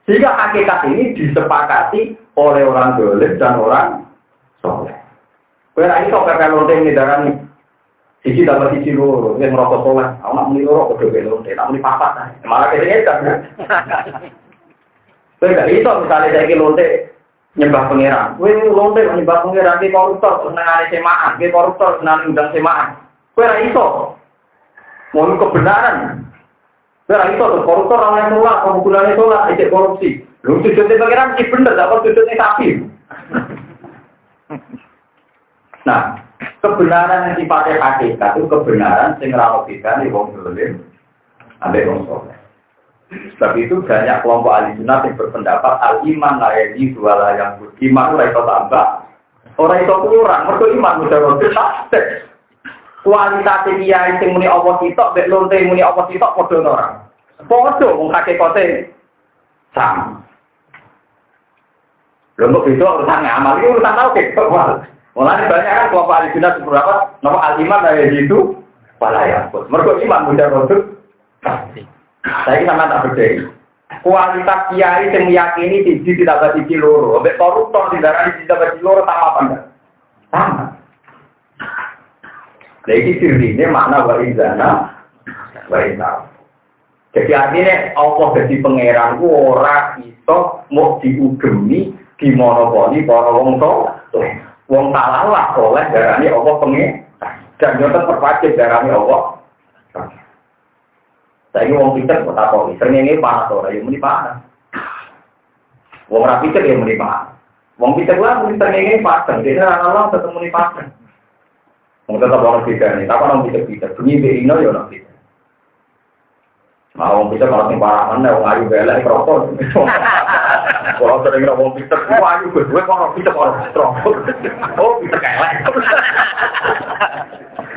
Speaker 1: Sehingga hakikat ini disepakati oleh orang zalim dan orang soleh. Karena ini sok kakek lonte ini darah nih. Sisi dapat sisi loro, yang merokok soleh. Aku nak muni loro, aku juga lonte. Nak muni papat, malah ketinggalan kan? Karena itu misalnya saya lonte nyembah pangeran. Wih lonte nyembah pangeran di koruptor, senang semaan, di koruptor senang undang semaan. Karena itu mau kebenaran. Karena itu koruptor orang yang nolak, penggunaan nolak, ejek korupsi. Lu sujudnya pangeran sih bener, dapat sujudnya sapi. Nah, kebenaran yang dipakai hakikat itu kebenaran yang rawokikan di wong zalim, ambil wong soleh. Sebab itu banyak kelompok ahli sunnah yang berpendapat al-iman la yazidu wa la yanqus. Iman ora iso tambah, ora iso kurang. Mergo iman mudah tak. Kualitas kiai sing muni Allah sitok, mek lonte muni Allah sitok padha ora. Padha wong hakikate sama. Lha kok itu urusan amal iki urusan tauhid kok. Mulane banyak kan kelompok ahli sunnah seberapa nama al-iman la yazidu wa la yanqus. Mergo iman mudah rodok. Saya sama tak berdiri. Kualitas kiai yang meyakini siji tidak bagi loro, ambek koruptor tidak bagi loro sama apa enggak? Sama. Jadi sirine makna warizana, warizal. Jadi artinya Allah jadi pangeran ora iso mau diugemi, dimonopoli para wong saleh. Wong salah soleh darane Allah pengen. Dan yo tetep wajib darane Allah. Saya wong pinter kok takoni, srengenge panas ora yo muni panas. Wong ora pinter yo muni panas. Wong pinter lah muni srengenge panas, dene ana tetep muni panas. Wong tetep ora pinter nih, apa nang pinter-pinter, bunyi be ino yo nang pinter. Mau pinter kalau sing parah meneh wong ayu belek rokok. Kalau sering wong pinter, wong ayu kedue kok pinter kok rokok. Oh, pinter kelek.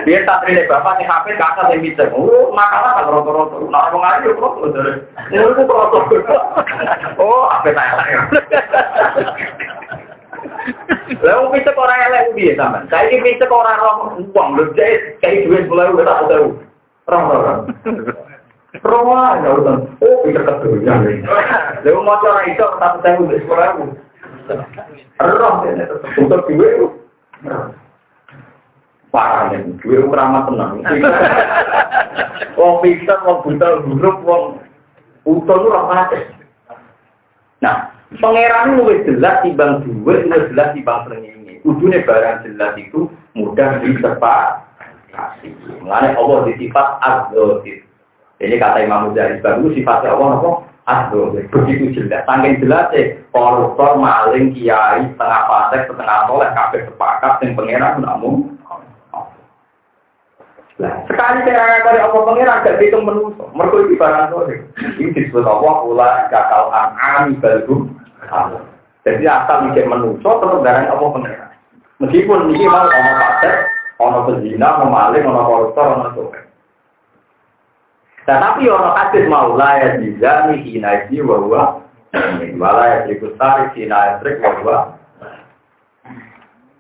Speaker 1: Dia tak terima bapak nih HP ke atas yang bisa. Oh, makalah kan rotor-rotor. Nah, orang ngaji rotor. Itu rotor. Oh, HP tanya. Lalu bisa orang elek dia sama. Saya ini bisa orang uang berjaya kayak duit mulai udah tak tahu. Orang. Roh, ya udah. Oh, bisa ketujuh. Lalu mau cara itu tak tahu di sekolah aku. Roh, untuk duit. Parah nih, duit ramah tenang. Wong bisa, wong buta, buruk, wong utuh itu ramah. Nah, pangeran itu jelas timbang duit, itu jelas timbang srengenge. Ujune barang jelas itu mudah disepakati. Mengenai Allah disifat az-Zahir. Ini kata Imam Muzahir baru sifatnya Allah apa? Az-Zahir. Begitu jelas. Saking jelas koruptor, maling, kiai, setengah fasik, setengah soleh, kabeh sepakat yang pangeran namun. Nah, sekali saya dari Allah pangeran agak hitung menusuk. Mereka itu barang Zahir. Ini disebut Allah ulah kakal an'ami balhum. Jadi asal mikir menusuk terus barang Allah pangeran. Meskipun ini mau orang fasik, orang pezina, orang maling, orang koruptor, orang soleh. Tetapi orang hadis maula ya dizani hinaji bahwa maula ya dikutari hinajrik bahwa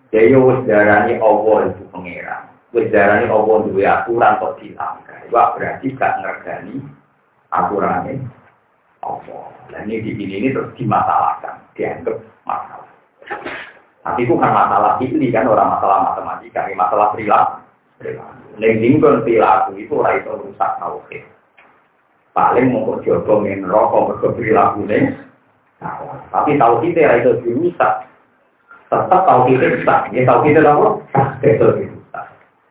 Speaker 1: ya wis darani Allah itu pangeran. Wis darani Allah duwe aturan kok dilanggar. Wah berarti gak ngergani aturannya Allah. Dan ini terus dimasalahkan, dianggap masalah. Tapi itu kan masalah ini kan orang masalah matematika, ini masalah perilaku. Lingkungan perilaku itu orang itu rusak tauhid. Paling mau jodoh main rokok berperilaku nih. Tapi tauhid itu dirusak. Tetap tauhid rusak. Ya tauhid itu apa? Itu dirusak.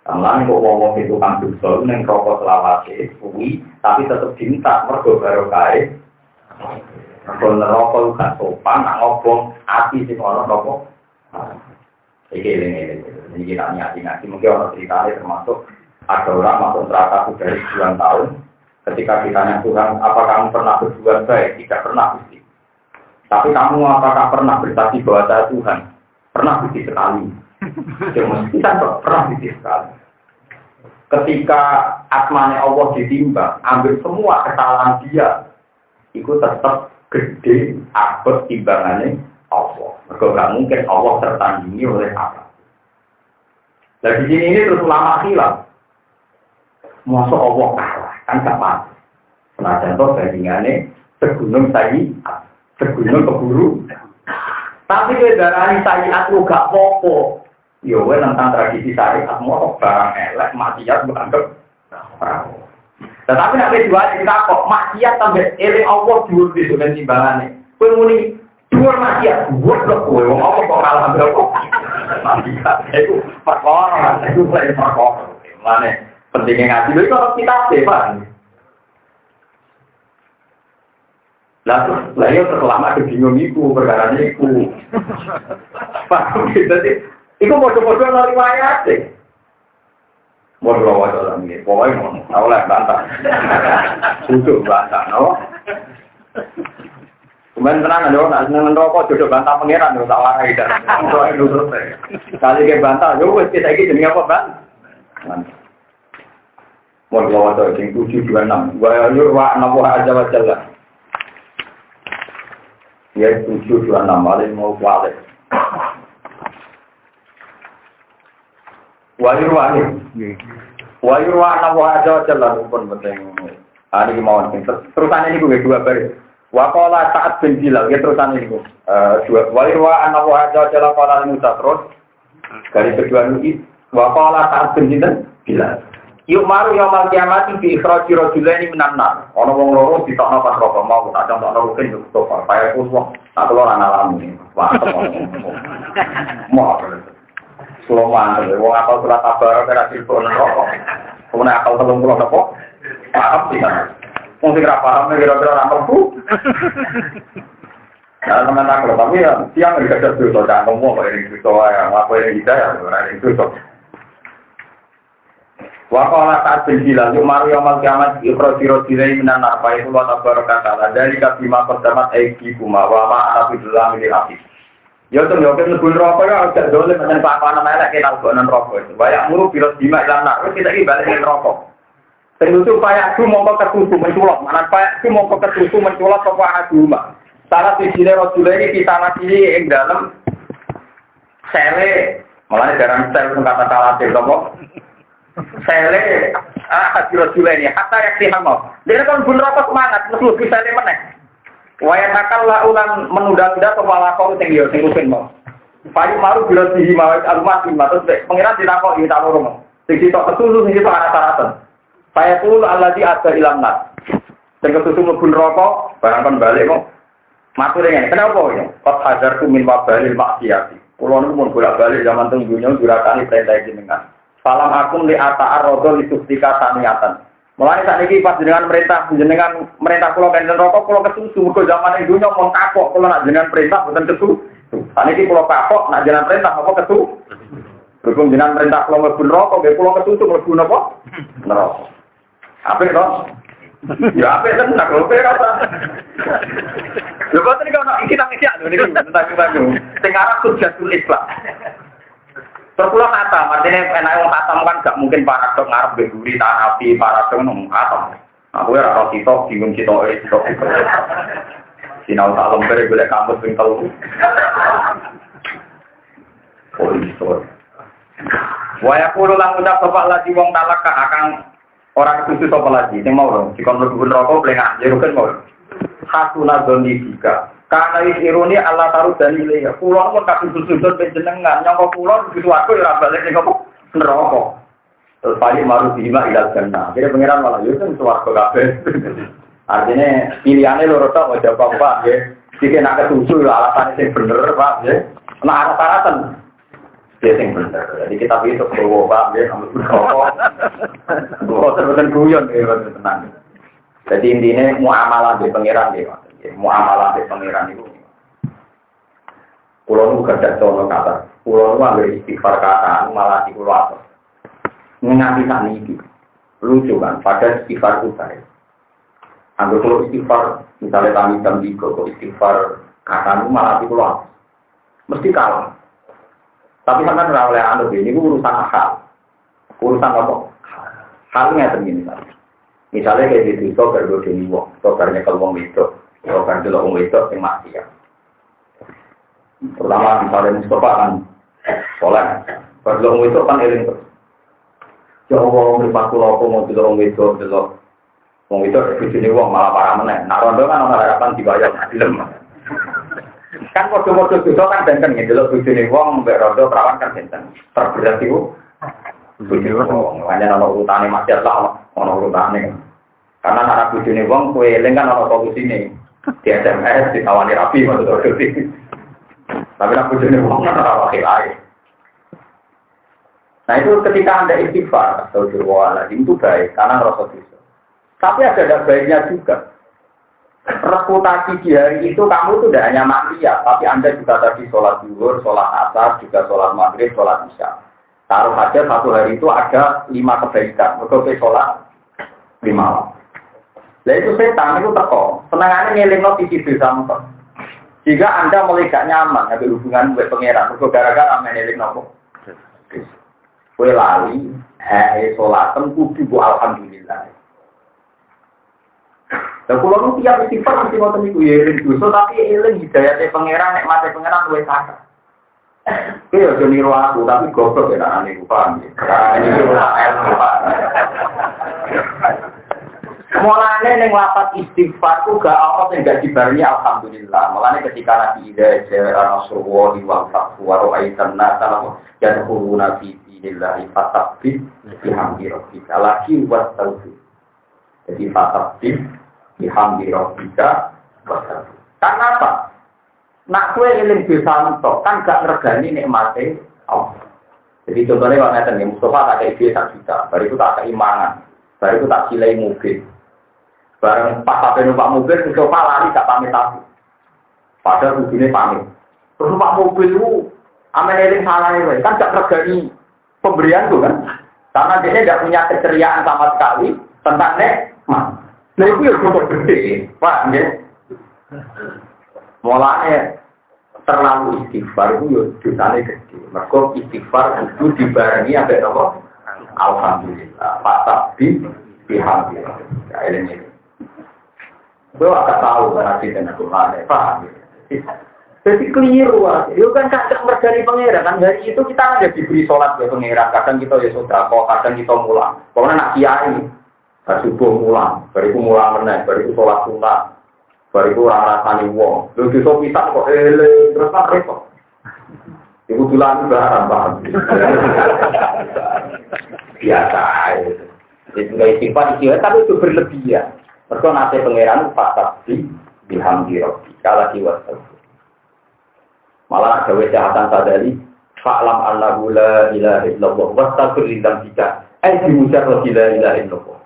Speaker 1: Tambahan kok ngomong itu kan dosa neng rokok selawase, kuwi, tapi tetap cinta mergo barokah. Mergo rokok gak sopan, nak ngobong ati sing ono rokok. Ini kita nyati-nyati mungkin orang ceritanya termasuk ada orang masuk neraka sudah ribuan tahun. Ketika ditanya Tuhan, apakah kamu pernah berbuat baik? Tidak pernah, Gusti. Tapi kamu apakah pernah bersaksi bahwa saya Tuhan? Pernah, Gusti, sekali. Kita pernah, Gusti, sekali. Ketika asmanya Allah ditimbang, ambil semua kesalahan dia, itu tetap gede, abad timbangannya Allah. Mereka nggak mungkin Allah tertandingi oleh apa. Nah di sini ini terus ulama hilang. Masa Allah kalah, kan gak mati. Senajan toh bandingannya segunung sayiat, segunung keburu. Tapi kedarani sayiat lu gak popo. Ya weh tentang tradisi syariat mau barang elek maksiat bukannya. Tetapi nanti dua cerita kok maksiat sampai elek Allah dulu di dunia timbangannya. Penghuni dua maksiat, buat loh kowe wong apa kok kalah berapa? Maksiat itu perkara, itu lain perkara. Mana pentingnya ngaji itu kalau kita bebas. Lalu lain terlama kebingung itu perkara itu. Paham gitu sih? Itu bodoh-bodoh nol riwayat deh. Bodoh dalam ini, pokoknya mau tahu lah bantah. Untuk bantah, no? Kemudian tenang aja, nak seneng rokok jodoh bantah pangeran, jodoh tak warai dah. Soalnya dulu selesai. Kali ke bantah, yo wes kita ini jadi apa bang? Mau bawa tuh yang 726. Gua yur wa nabu aja wajalah. Ya 726 balik mau balik. Wahyu nabu aja wajalah pun penting. Ini mau terusan ini gue dua baris. Wakola saat bin Bilal, ya terusan ini. Wahirwa anahu haja jala kola Musa terus. Dari kedua ini, wakola saat bin Bilal. Yuk maru yamal kiamati di ikhraji rojulaini minannar. Ono wong loro ditokno pas rokok mau, tak contohno rukin yuk stopar. Paya kuswah, tak telur anak alami. Wah, mau. Sloman, wong akal surat tabar, kira silponan rokok. Kemudian akal telung pulau nopo. Paham sih kan? Mungkin paham kira-kira orang mampu. Nah, teman-teman kalau kami ya siang tidak ada dosa, jangan ngomong kalau ini dosa yang apa yang kita ya, ini dosa. Wakola saat penjilan, Umaru yang malkiamat ikhrodiro-direi menanar, itu Allah tabaraka ta'ala, dari kabima perdamat aiki kuma, wama anak dalam ini api. Ya tuh yo kan lebih rokok ya agak dolen macam kelakuan elek kita ugonan rokok itu. Banyak muru virus dimak lan terus kita iki balik ning rokok. Sing lucu payahku mongko ketutu menculok, mana payahku mongko ketutu menculok sapa agama. Salah sijine Rasulullah iki pisanan iki ing dalem sele, malah jarang sel sing kata kalate apa? Sele Rasulullah ini hatta yakti hamau. Dia kan bun rokok semangat, terus bisa sele meneh. Waya nakal laulan menunda-nunda kepala kau sing yo sing rugen mau. Payu maru bila dihimawat almati terus pengiran ditakoki tak loro. Sing sitok ketutu sing sitok ana-ana. Saya pun alladzi ada ilang nat. Sing ketutu mlebu neraka, barang kon balik kok. Matur ngene, kenapa ya? Qad hadartu min wabalil maksiyati. Kulo niku mun bolak-balik zaman teng dunya durakani perintah jenengan. Salam akum li ata'ar rodol li sustika saniyatan. Mulane sakniki pas jenengan merintah kula kan neraka kula ketutu mergo zaman ing dunya mon kapok kula nak jenengan perintah boten ketutu. Sakniki kula kapok nak jenengan perintah apa ketutu? Berhubung jenengan perintah kula mlebu neraka nggih kula ketutu mlebu napa? Neraka. Apa itu? Ya apa itu? Tak lupa kata. Lepas ini kalau nak kita ngisiak tu, ni tentang Tengarap Hujjatul Islam. Terpulang khatam, artinya enak yang khatam kan gak mungkin paradok ngarep beguri tanah api paradok nung khatam. Aku ya rasa sitok, bingung sitok. Sinau tak lembar boleh kampus bingkel. Oh itu. Waya kulo lang udah bapak lagi wong talak akan orang khusus apa lagi? Yang mau dong? Jika melebihi rokok, pelengah, jerukan mau. Hasuna doni tiga. Karena ironi Allah taruh dan nilai. Pulau pun tak khusus-khusus penjenengan. Yang pulau begitu aku ya balik nih kamu nerokok. Terus paling maru lima ilal jannah. Jadi pengiran malah itu kan suarga kafe. Artinya pilihannya loro tak mau jawab apa ya? Jika nak kesusu alasan yang bener pak ya. Nah alasan dia yang benar. Jadi kita bisa bawa pak ya, ambil rokok. Bawa sebutan guyon ya, tenang. Jadi intinya muamalah di pangeran dia, muamalah di pangeran itu. Pulau nu kerja contoh kata, pulau nu ambil istighfar kata, malah di pulau apa? Mengambil tani itu, lucu kan? Pada istighfar itu saya. Ambil pulau istighfar, misalnya tani tadi kok istighfar kata nu malah di pulau apa? Mesti kalah. Tapi sampai oleh anu ini urusan hal, urusan apa? Halnya begini saja. Misalnya kayak di situ berbeda nih wong, sokarnya kalau wong itu, sokar dulu wong itu yang mati ya. Pertama misalnya Mustafa kan, soalnya kalau wong itu kan eling terus. Jauh wong berpaku lopo mau dulu wong itu begini wong malah parah meneng. Nah rondo kan orang harapan dibayar film. Kan kode-kode itu kan benten gitu loh, bujuni wong, mbak rondo perawan kan benten. Terberat itu, bujuni wong, hanya nama urutannya masih Allah, nama urutannya. Karena anak bujuni wong, kue eling kan nama fokus ini. Di SMS, ditawani rapi, maksudnya itu. Tapi anak bujuni wong kan nama wakil lain. Nah itu ketika anda istighfar, atau dirwala, itu baik, karena rasa bisa. Tapi ada baiknya juga. Reputasi di hari itu kamu itu tidak hanya maksiat, tapi Anda juga tadi sholat zuhur, sholat asar, juga sholat maghrib, sholat isya. Taruh saja satu hari itu ada 5 kebaikan, betul sholat 5 malam. Nah itu setan itu teko, senangannya ngeling no sisi bersama. Jika Anda mulai gak nyaman, ada hubungan dengan pangeran, itu gara-gara ngeling no. Kue lali, sholat kudu alhamdulillah. Dan kalau lu tiap istighfar mesti ngotot itu ya eling dosa tapi eling hidayate pangeran nek mate pangeran luwih sakit. Iya yo niru aku tapi goblok ya ana niku paham ya. Ini ora ilmu Pak. Mulane ning lapat istighfar ku gak apa sing gak dibarengi alhamdulillah. Mulane ketika Nabi Ida jara Rasulullah wa fatwa wa ra'aitan nasa yadkhuluna fi dinillahi fatabbih bihamdi rabbika laki wa tauhid. Jadi fatabbih bihamdi rabbika wa karena apa? Nak kue eling bisa mentok kan gak ngergani nikmate Allah. Jadi contohnya waktu itu nih Mustafa tak kayak dia 1 juta, baru itu tak keimangan, baru itu tak silai mobil. Bareng pas sampai numpak mobil Mustafa lari gak pamit aku. Padahal tujuannya pamit. Terus numpak mobil itu amen eling salah itu kan gak ngergani pemberian tuh kan? Karena dia gak punya keceriaan sama sekali tentang nikmat. Nah itu ya cukup gede, Pak, ya. Mulanya terlalu istighfar itu ya dosane gede. Mergo istighfar itu dibarengi ambek apa? Alhamdulillah. Fatabbi bihamdillah. Ya ini. Gue agak tahu nanti dengan Tuhan, paham? Jadi keliru, itu kan kadang mergani pangeran. Kan dari itu kita ada diberi sholat ke pangeran. Kadang kita ya sodako, kadang kita mulang. Pokoknya nak kiai, subuh mulang, bariku mulang meneh, bariku sholat sunat. Bariku orang rasani wong, lu bisa pisah kok terus tak repot. Ibu tulang barang paham. Biasa, itu nggak istighfar istighfar, tapi itu berlebihan. Mereka nanti pangeran fatabbi bihamdi rabbi kala diwasa. Malah gawe jahatan sadari, fa'lam annahu la ilaha illallah wastaghfir li dzambika. Bimujarrad la ilaha illallah.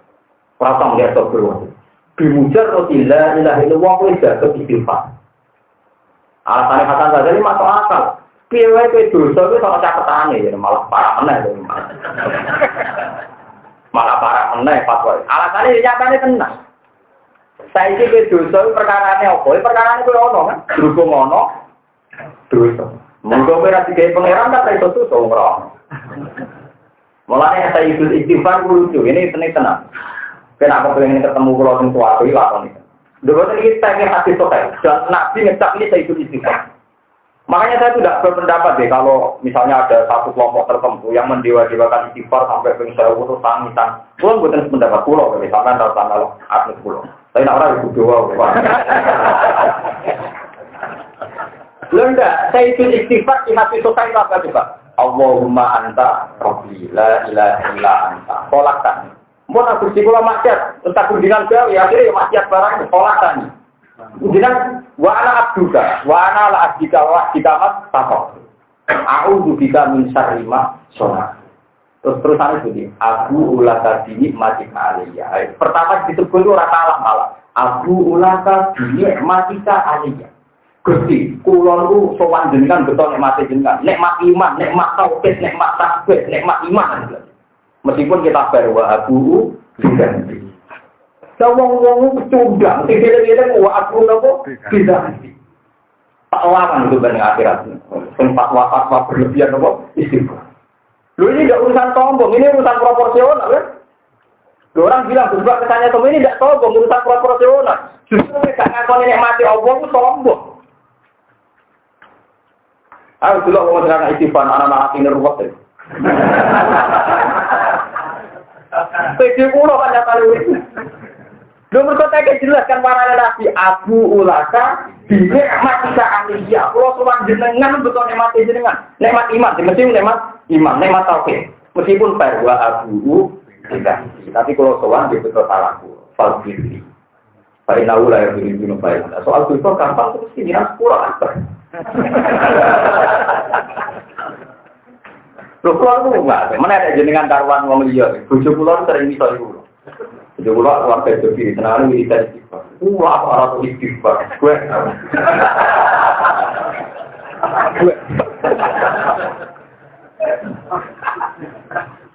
Speaker 1: Pratang ya astagfirullah. Bimujarrad la ilaha illallah kuwi jago istighfar. Alasan kata sadari masuk akal. Piye wae kowe dosa kuwi sama catetane ya malah parah meneh. Malah parah meneh fatwa. Alasane nyatane tenang. Saiki kowe dosa perkarane apa? Perkarane kowe ono kan? Berhubung ono dosa. Monggo kowe ra digawe pangeran tak iso dosa ora. Mulane saya ikut istighfar lucu. Ini tenang. Kenapa pengen ketemu kula sing tuwa iki lakon iki. Dhewe iki tanya hati sokai dan Nabi ngecap ini saya ikut istighfar. Makanya saya tidak berpendapat deh kalau misalnya ada satu kelompok tertentu yang mendewa-dewakan istighfar sampai pengen saya urus tangisan. Pulang bukan pendapat pulau, misalnya tentang atlet pulau. Saya nak orang itu doa. Lo enggak, saya itu istighfar di hati sokai apa coba? Allahumma anta rabbi la ilaha illa anta. Kolakkan. Mau aku sih kalau maksiat, entah kunjungan jauh ya akhirnya maksiat barang kolakkan. Jangan wa ana abduka wa ana la abdika wa mas tafaq. A'udzu bika min syarri ma sonat. Terus ini aku ulaka bini matika aliyah. Pertama disebut ora kalah malah. Aku ulaka bini matika aliyah. Gusti, kula niku sowan jenengan beto nikmate jenengan. Nikmat iman, nikmat tauhid, nikmat takbir, nikmat iman. Meskipun kita berwa aku diganti. Wong-wong cundang, tidak-tidak aku nopo tidak. Tak lawan itu benar akhirat. Tempat wafat berlebihan nopo istighfar. Lu ini tidak urusan sombong, ini urusan proporsional kan? Orang bilang sebab kesannya sombong ini tidak sombong, urusan proporsional. Justru tidak ngakoni nikmati Allah itu sombong. Ayo dulu ngomong dengan istighfar, anak-anak ini ruwet ya. Pegi pulau kan nyata lu itu. Nomor kota jelaskan para nabi Abu Ulaka bini matika aliyah. Pulau sowan jenengan betul nikmati jenengan. Nikmat iman, mesti nikmat iman, nikmat tauhid. Meskipun perwa Abu tidak. Tapi kalau sowan dia betul salahku. Falsifri. Pada naula yang begini baik. Soal itu gampang terus ini harus pulau apa? Loh, pulau itu enggak. Mana ada jenengan karuan wong liya. Bojo pulau sering misal iku. Bojo pulau keluarga Jogi tenang iki bisa istighfar. Wah, ora istighfar. Gue.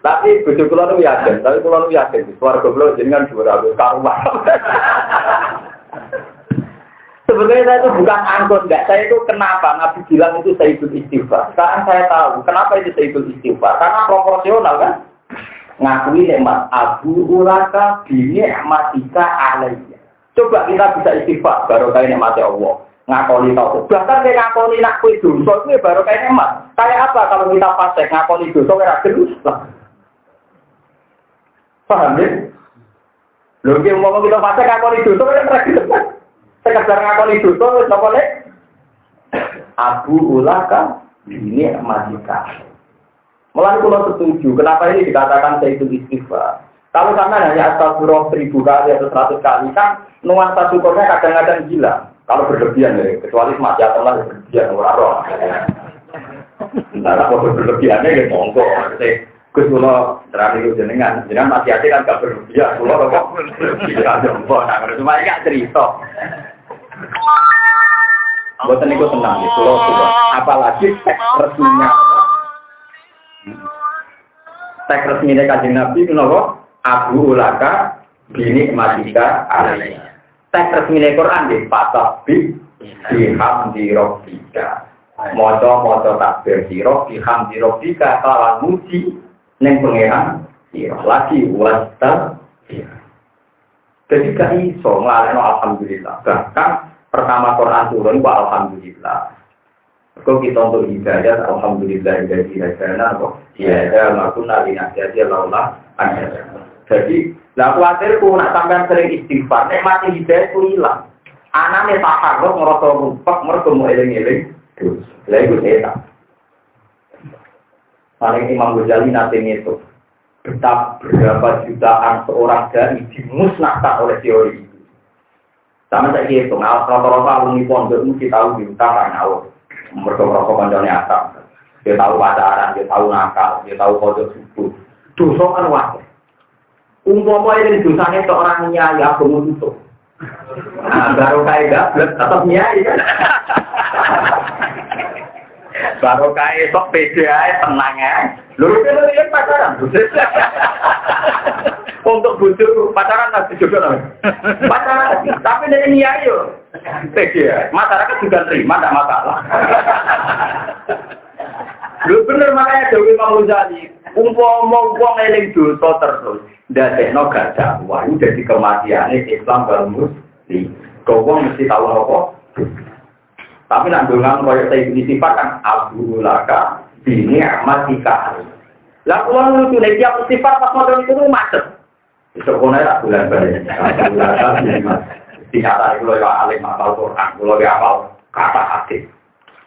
Speaker 1: Tapi bojo pulau itu yakin, tapi pulau itu yakin. Keluarga pulau jenengan 200 karuan. Sebenarnya saya itu bukan angkut, enggak. Saya itu kenapa Nabi bilang itu saya ikut istighfar. Sekarang saya tahu kenapa itu saya ikut istighfar. Karena proporsional kan. Ngakui nikmat Abu Ulaka bini matika alaiya. Coba kita bisa istighfar baru kayak nikmat Allah. Ngakoni tahu. Bahkan kayak ngakoni nak kue dosa itu baru kayak nikmat. Kayak apa kalau kita fasik ngakoni dosa kayak terus lah. Paham ya? Loh, kita ngomong kita fasik ngakoni dosa kayak terus. Sekedar ngakoni dosa wis apa nek Abu Ulaka bini matika. Mulai kalau setuju, kenapa ini dikatakan saya itu istighfar? Kalau karena hanya astagfirullah 1000 kali atau 100 kali kan nuansa syukurnya kadang-kadang gila. Kalau berlebihan ya, kecuali maksiat Allah berlebihan orang-orang. Nah, kalau berlebihannya ya monggo. Gus kula terakhir jenengan maksiatnya kan gak berlebihan. Kula kok berlebihan jombo. Nah, cuma iki cerita. Boten niku tenang iki kula apalagi teks resminya. Teks resminya Kanjeng Nabi menapa? Abu Ulaka bini matika alaiya. Teks resminya Quran nggih fatabbi bihamdi rabbika Maca takbir sira bihamdi rabbika kala muji ning pangeran sira lagi wastal. Jadi gak iso nglalekno alhamdulillah. Bahkan pertama Quran turun ku alhamdulillah. Kok kita untuk hidayah alhamdulillah jadi hadana kok. Ya ada makuna lina jadi laula ada. Jadi lah kuatirku nak sampean sering istighfar nek mati hidayah ku ilang. Anane takaruk ngrasa rupak mergo mau eling-eling. Lah iku setan. Paling Imam Ghazali nanti ngitung betapa berapa jutaan seorang dai dimusnahkan oleh teori itu. Sama saya hitung, rata-rata alumni pondok mesti tahu diutang karena Allah. Mereka konconnya asam. Dia tahu pacaran, dia tahu nakal, dia tahu pondok subuh. Dosa kan wakil. Umpama ini dosanya seorang nyai aku mau tutup. Nah, baru kayak gablet, tetap nyai kan. Baru kayak sok pede aja, tenang ya. Lalu kita lihat pacaran. Untuk butuh pacaran nanti juga lah. Pacaran, tapi dari nyai yo. Pede ya. Masyarakat juga terima, tidak masalah. Lu bener makanya Dewi Imam Ghazali. Umpama wong eling dosa terus. Ndadekno gak dakwah itu jadi kematiane Islam wal Muslim. Kau mesti tahu apa? Tapi nak dongang koyo saya sifat kan Abu Laka bini amatika. Lah kula lucu nek dia sifat pas model itu macet. Besok kono tak bulan balik. Abu Laka bini kata kula yo alim hafal Quran, kula yo hafal kata hati.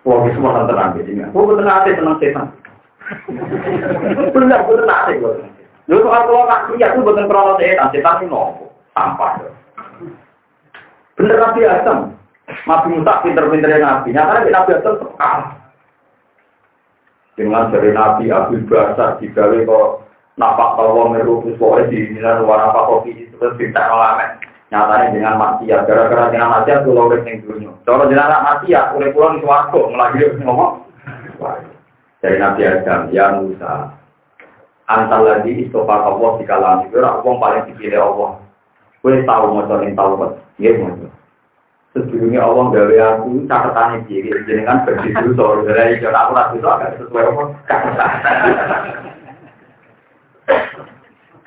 Speaker 1: Wong wis mau tenang iki. Kok tenang hati tenang setan. Benar hati kok. Lho soal kula nak lihat itu boten krono setan itu nopo? Sampah. Bener Nabi Adam. Nabi Musa pinter-pinternya Nabi. Nyatanya Nabi Adam sekal. Dengan dari Nabi Abdul Basar digawe kok napak tawa merupus pokoknya di nilai warna apa kopi itu terus bintang olamet. Nyatanya dengan maksiat. Gara-gara dengan maksiat pulau yang dunia. Kalau dengan maksiat, oleh pulau di suarga melahirkan ngomong. Dari Nabi Adam, ya Musa. Antal lagi istofa Allah di kalam itu, orang paling dipilih Allah. Gue tahu motor yang tahu kan, iya motor. Sebelumnya Allah gawe aku catatannya diri, jenengan begitu soal dari jalan aku rasa itu agak sesuai apa catatan.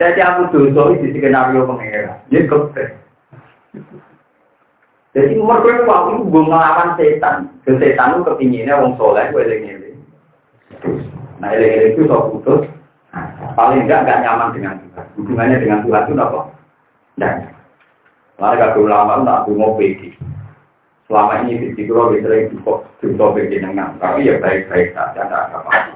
Speaker 1: Jadi aku dosa di skenario pengira, jadi kepes. Jadi umur gue waktu itu gue melawan setan, setan itu kepinginnya orang soleh, gue eling-eling. Nah eling-eling itu so putus. Paling enggak nyaman dengan Tuhan. Hubungannya dengan Tuhan itu apa? Enggak. Lalu kalau ulama itu mau pergi. Selama ini di Tikro bisa pergi dengan, tapi ya baik-baik saja, tidak ada apa-apa.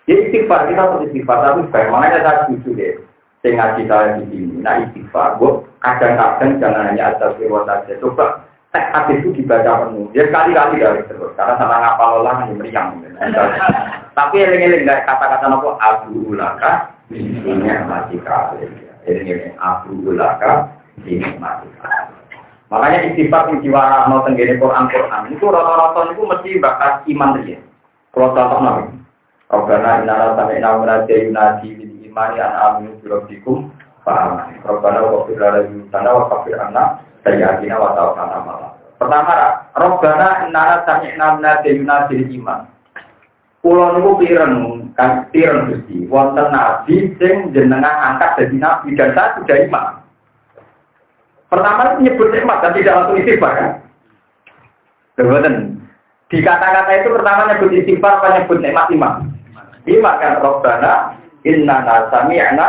Speaker 1: Jadi istighfar kita harus istighfar, tapi bagaimana saya setuju deh. Saya ngaji saya di sini. Nah istighfar, kadang-kadang jangan hanya astagfirullah saja. Coba teks hadis itu dibaca penuh. Dia sekali-kali harus terus. Karena sama ngapal Allah yang meriang. Tapi eling-eling nggak kata-kata apa Abu Laka ini mati kali. Eling-eling Abu Laka ini mati kali. Makanya istighfar yang diwarakno tenggene Quran itu rata-rata itu mesti bakas iman dia. Kalau contoh nabi, Rabbana inna sami'na munadiyan yunadi bil imani an aminu bi rabbikum fa amanna. Rabbana waghfir lana wa kaffir anna sayyi'atina wa tawaffana ma'al. Pertama, Rabbana inna sami'na munadiyan yunadi bil iman. Kulo niku pireng Gusti, wonten nabi sing jenengan angkat dadi nabi dan saya sudah iman. Pertama menyebut nikmat dan tidak langsung istighfar kan? Betul. Di kata-kata itu pertama nyebut istighfar apa nyebut nikmat iman? Iman kan Rabbana inna sami'na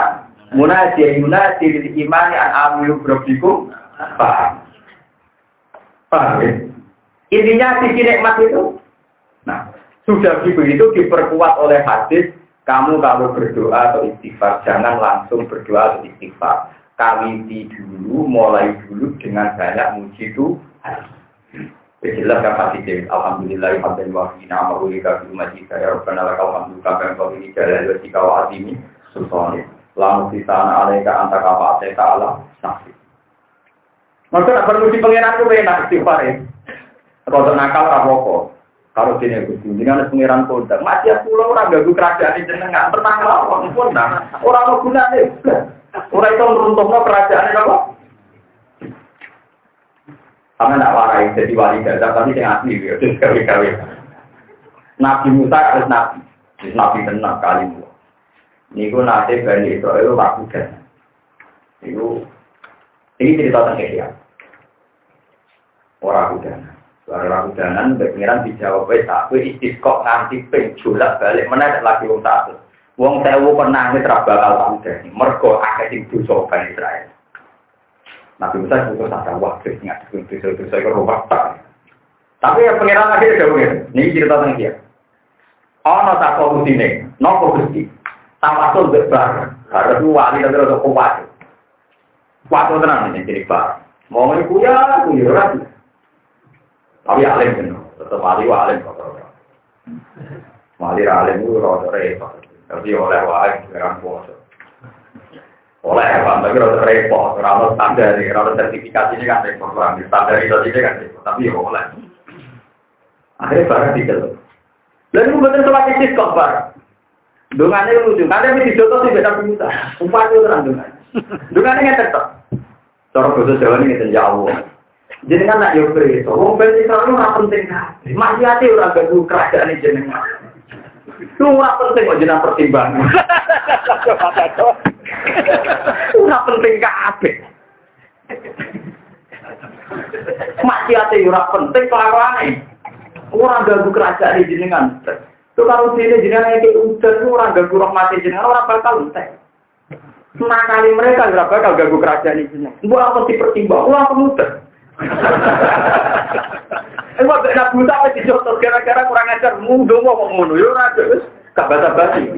Speaker 1: munadiyan yunadi lil imani an aminu bi rabbikum. Paham ya? Intinya sisi nikmat itu. Nah, sudah begitu diperkuat oleh hadis, kamu kalau berdoa atau istighfar jangan langsung berdoa atau istighfar. Kawiti dulu, mulai dulu dengan banyak muji Tuhan. Jelas kan pasti alhamdulillah hamdan wa ma'ulika bi umatika ya rabbana lakal hamdu kama qawli jalal wa tika wa azimi sultani. La mutitana alaika anta kama ataka ala nafsi. Maka perlu di pangeran ku enak istighfar ya. Kalau nakal ora apa-apa. Kalau dene Gusti, jenengan pangeran kondang, maksiat kula ora ganggu kerajaan jenengan, tenang lawan pun ora ono gunane. Ora iso ngruntuhno kerajaan apa? Sama nak warai jadi wali gajah tapi sing asli ya, gawe-gawe. Nabi Musa harus nabi. Terus nabi tenang kali itu. Niku nate Bani Israil laku dan. Ini cerita tentang Ihya. Orang kudanan, pengiran dijawab aku istisqo nganti penjulak balik mana lagi wong satu. Wong sewu pernah nitra bakal udah mergo akeh sing dosa Bani Israil. Nabi Musa juga tak tahu waktu ingat dosa ke rumah tak. Tapi yang pengiran akhirnya jauh ini cerita tentang Ihya. Ono tak kau sini, nopo gusti. Sama tuh berbar, harus wali tapi harus kuat. Kuat tenang ini jadi bar. Mau kuya lagi. Tapi alim kan, tetap wali kok. Wali alim itu rada repot. Tapi oleh wali sekarang puasa. Oleh apa? Tapi rada repot. Rada standar, rada sertifikasi ini kan repot. Standarisasi ini kan repot. Tapi oleh. Akhirnya barang dikeluk. Lalu betul sholat istis kok bar. Dungannya lucu. Ada yang dijotos di beda pinta. Upah itu terang dungan. Dungannya nggak tetap. Cara bahasa Jawa ini nggak jauh. Jadi kan nak yobri itu, wong Bani Israil ora penting kan. Maksiate ora ganggu kerajaan jenengan. Lu ora penting kok jenengan pertimbangan. Ora penting kabeh. Maksiate ora penting kelakuane. Ora ganggu kerajaan jenengan. Itu kalau sini jenengan iki udan ora ganggu rahmat jenengan ora bakal entek. Nakali mereka ora bakal ganggu kerajaan jenengan. Mbok apa dipertimbang, ora mudah. Emang nak buta apa dijotos gara-gara kurang ajar mundur mau ngono yo ora terus gak basa-basi.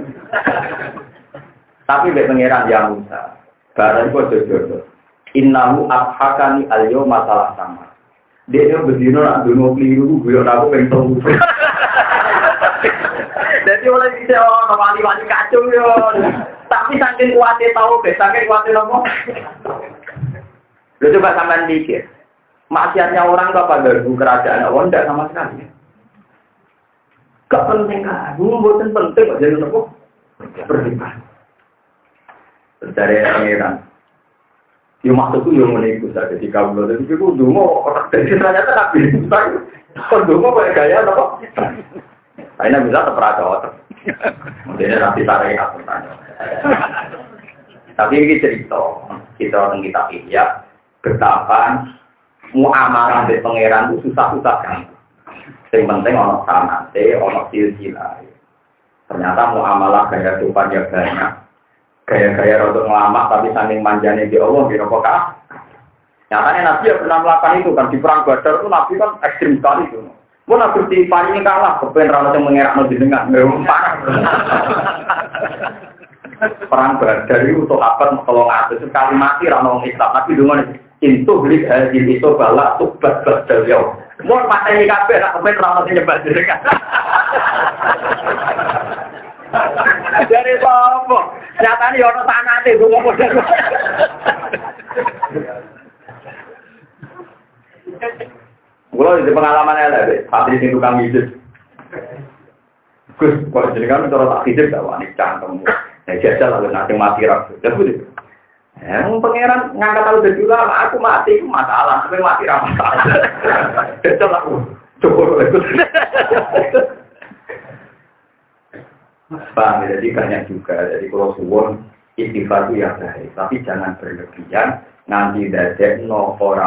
Speaker 1: Tapi mek pangeran ya Musa. Bareng kok jodoh. Innahu afhakani al-yawma salah sama. Dia berdino nak dungo keliru gue ora aku pengen. Jadi oleh bisa wali-wali kacau yo. Tapi saking kuatnya tahu be, saking kuatnya nopo. Lu coba sampean mikir. Maksiatnya orang itu apa ganggu kerajaan Allah? Tidak sama sekali. Gak penting kan? Bukan penting kok jadi apa? Beriman. Dari pangeran. Ya maksudku yang menipu saja di kaum jadi aku dulu orang dari ternyata tak bisa. Kok dulu kayak gaya apa? Akhirnya bisa terperada otak. Mungkin nanti tarik aku tanya. Tapi ini cerita kita orang kita ya betapa muamalah dari pangeran itu susah-susah kan. Yang penting ono sanate, ono silsilah. Ternyata muamalah gaya tupannya banyak. Gaya-gaya untuk ngelama tapi saking manjanya di Allah di rokokah. Nyatanya Nabi yang pernah melakukan itu kan di perang Badar itu Nabi kan ekstrim sekali itu. Mau Nabi di Pani ini kalah, kepen rawat yang mengerak mau jenengan, parah. Perang Badar itu untuk apa? Kalau ngatur sekali mati ramah Islam, tapi dengan itu beli hasil itu balak tubat Badar jauh. Mau materi kafe, nak kepen rawat yang nyebab jenengan. Dari apa? Nyatanya orang tanah itu mau modal. Kalau di pengalaman lah, patri di tukang hidup. Gus, kalau jadi kan cara tak hidup, tak wani cangkem. Jajal lalu nanti mati ragu. Jadi, pangeran ngangkat tahu dari ulama, aku mati, masalah, tapi mati ramah masalah. Jajal aku, cukup ikut. Bang, jadi banyak juga. Jadi kalau suwon istighfar itu ya baik, tapi jangan berlebihan. Nanti dadek no orang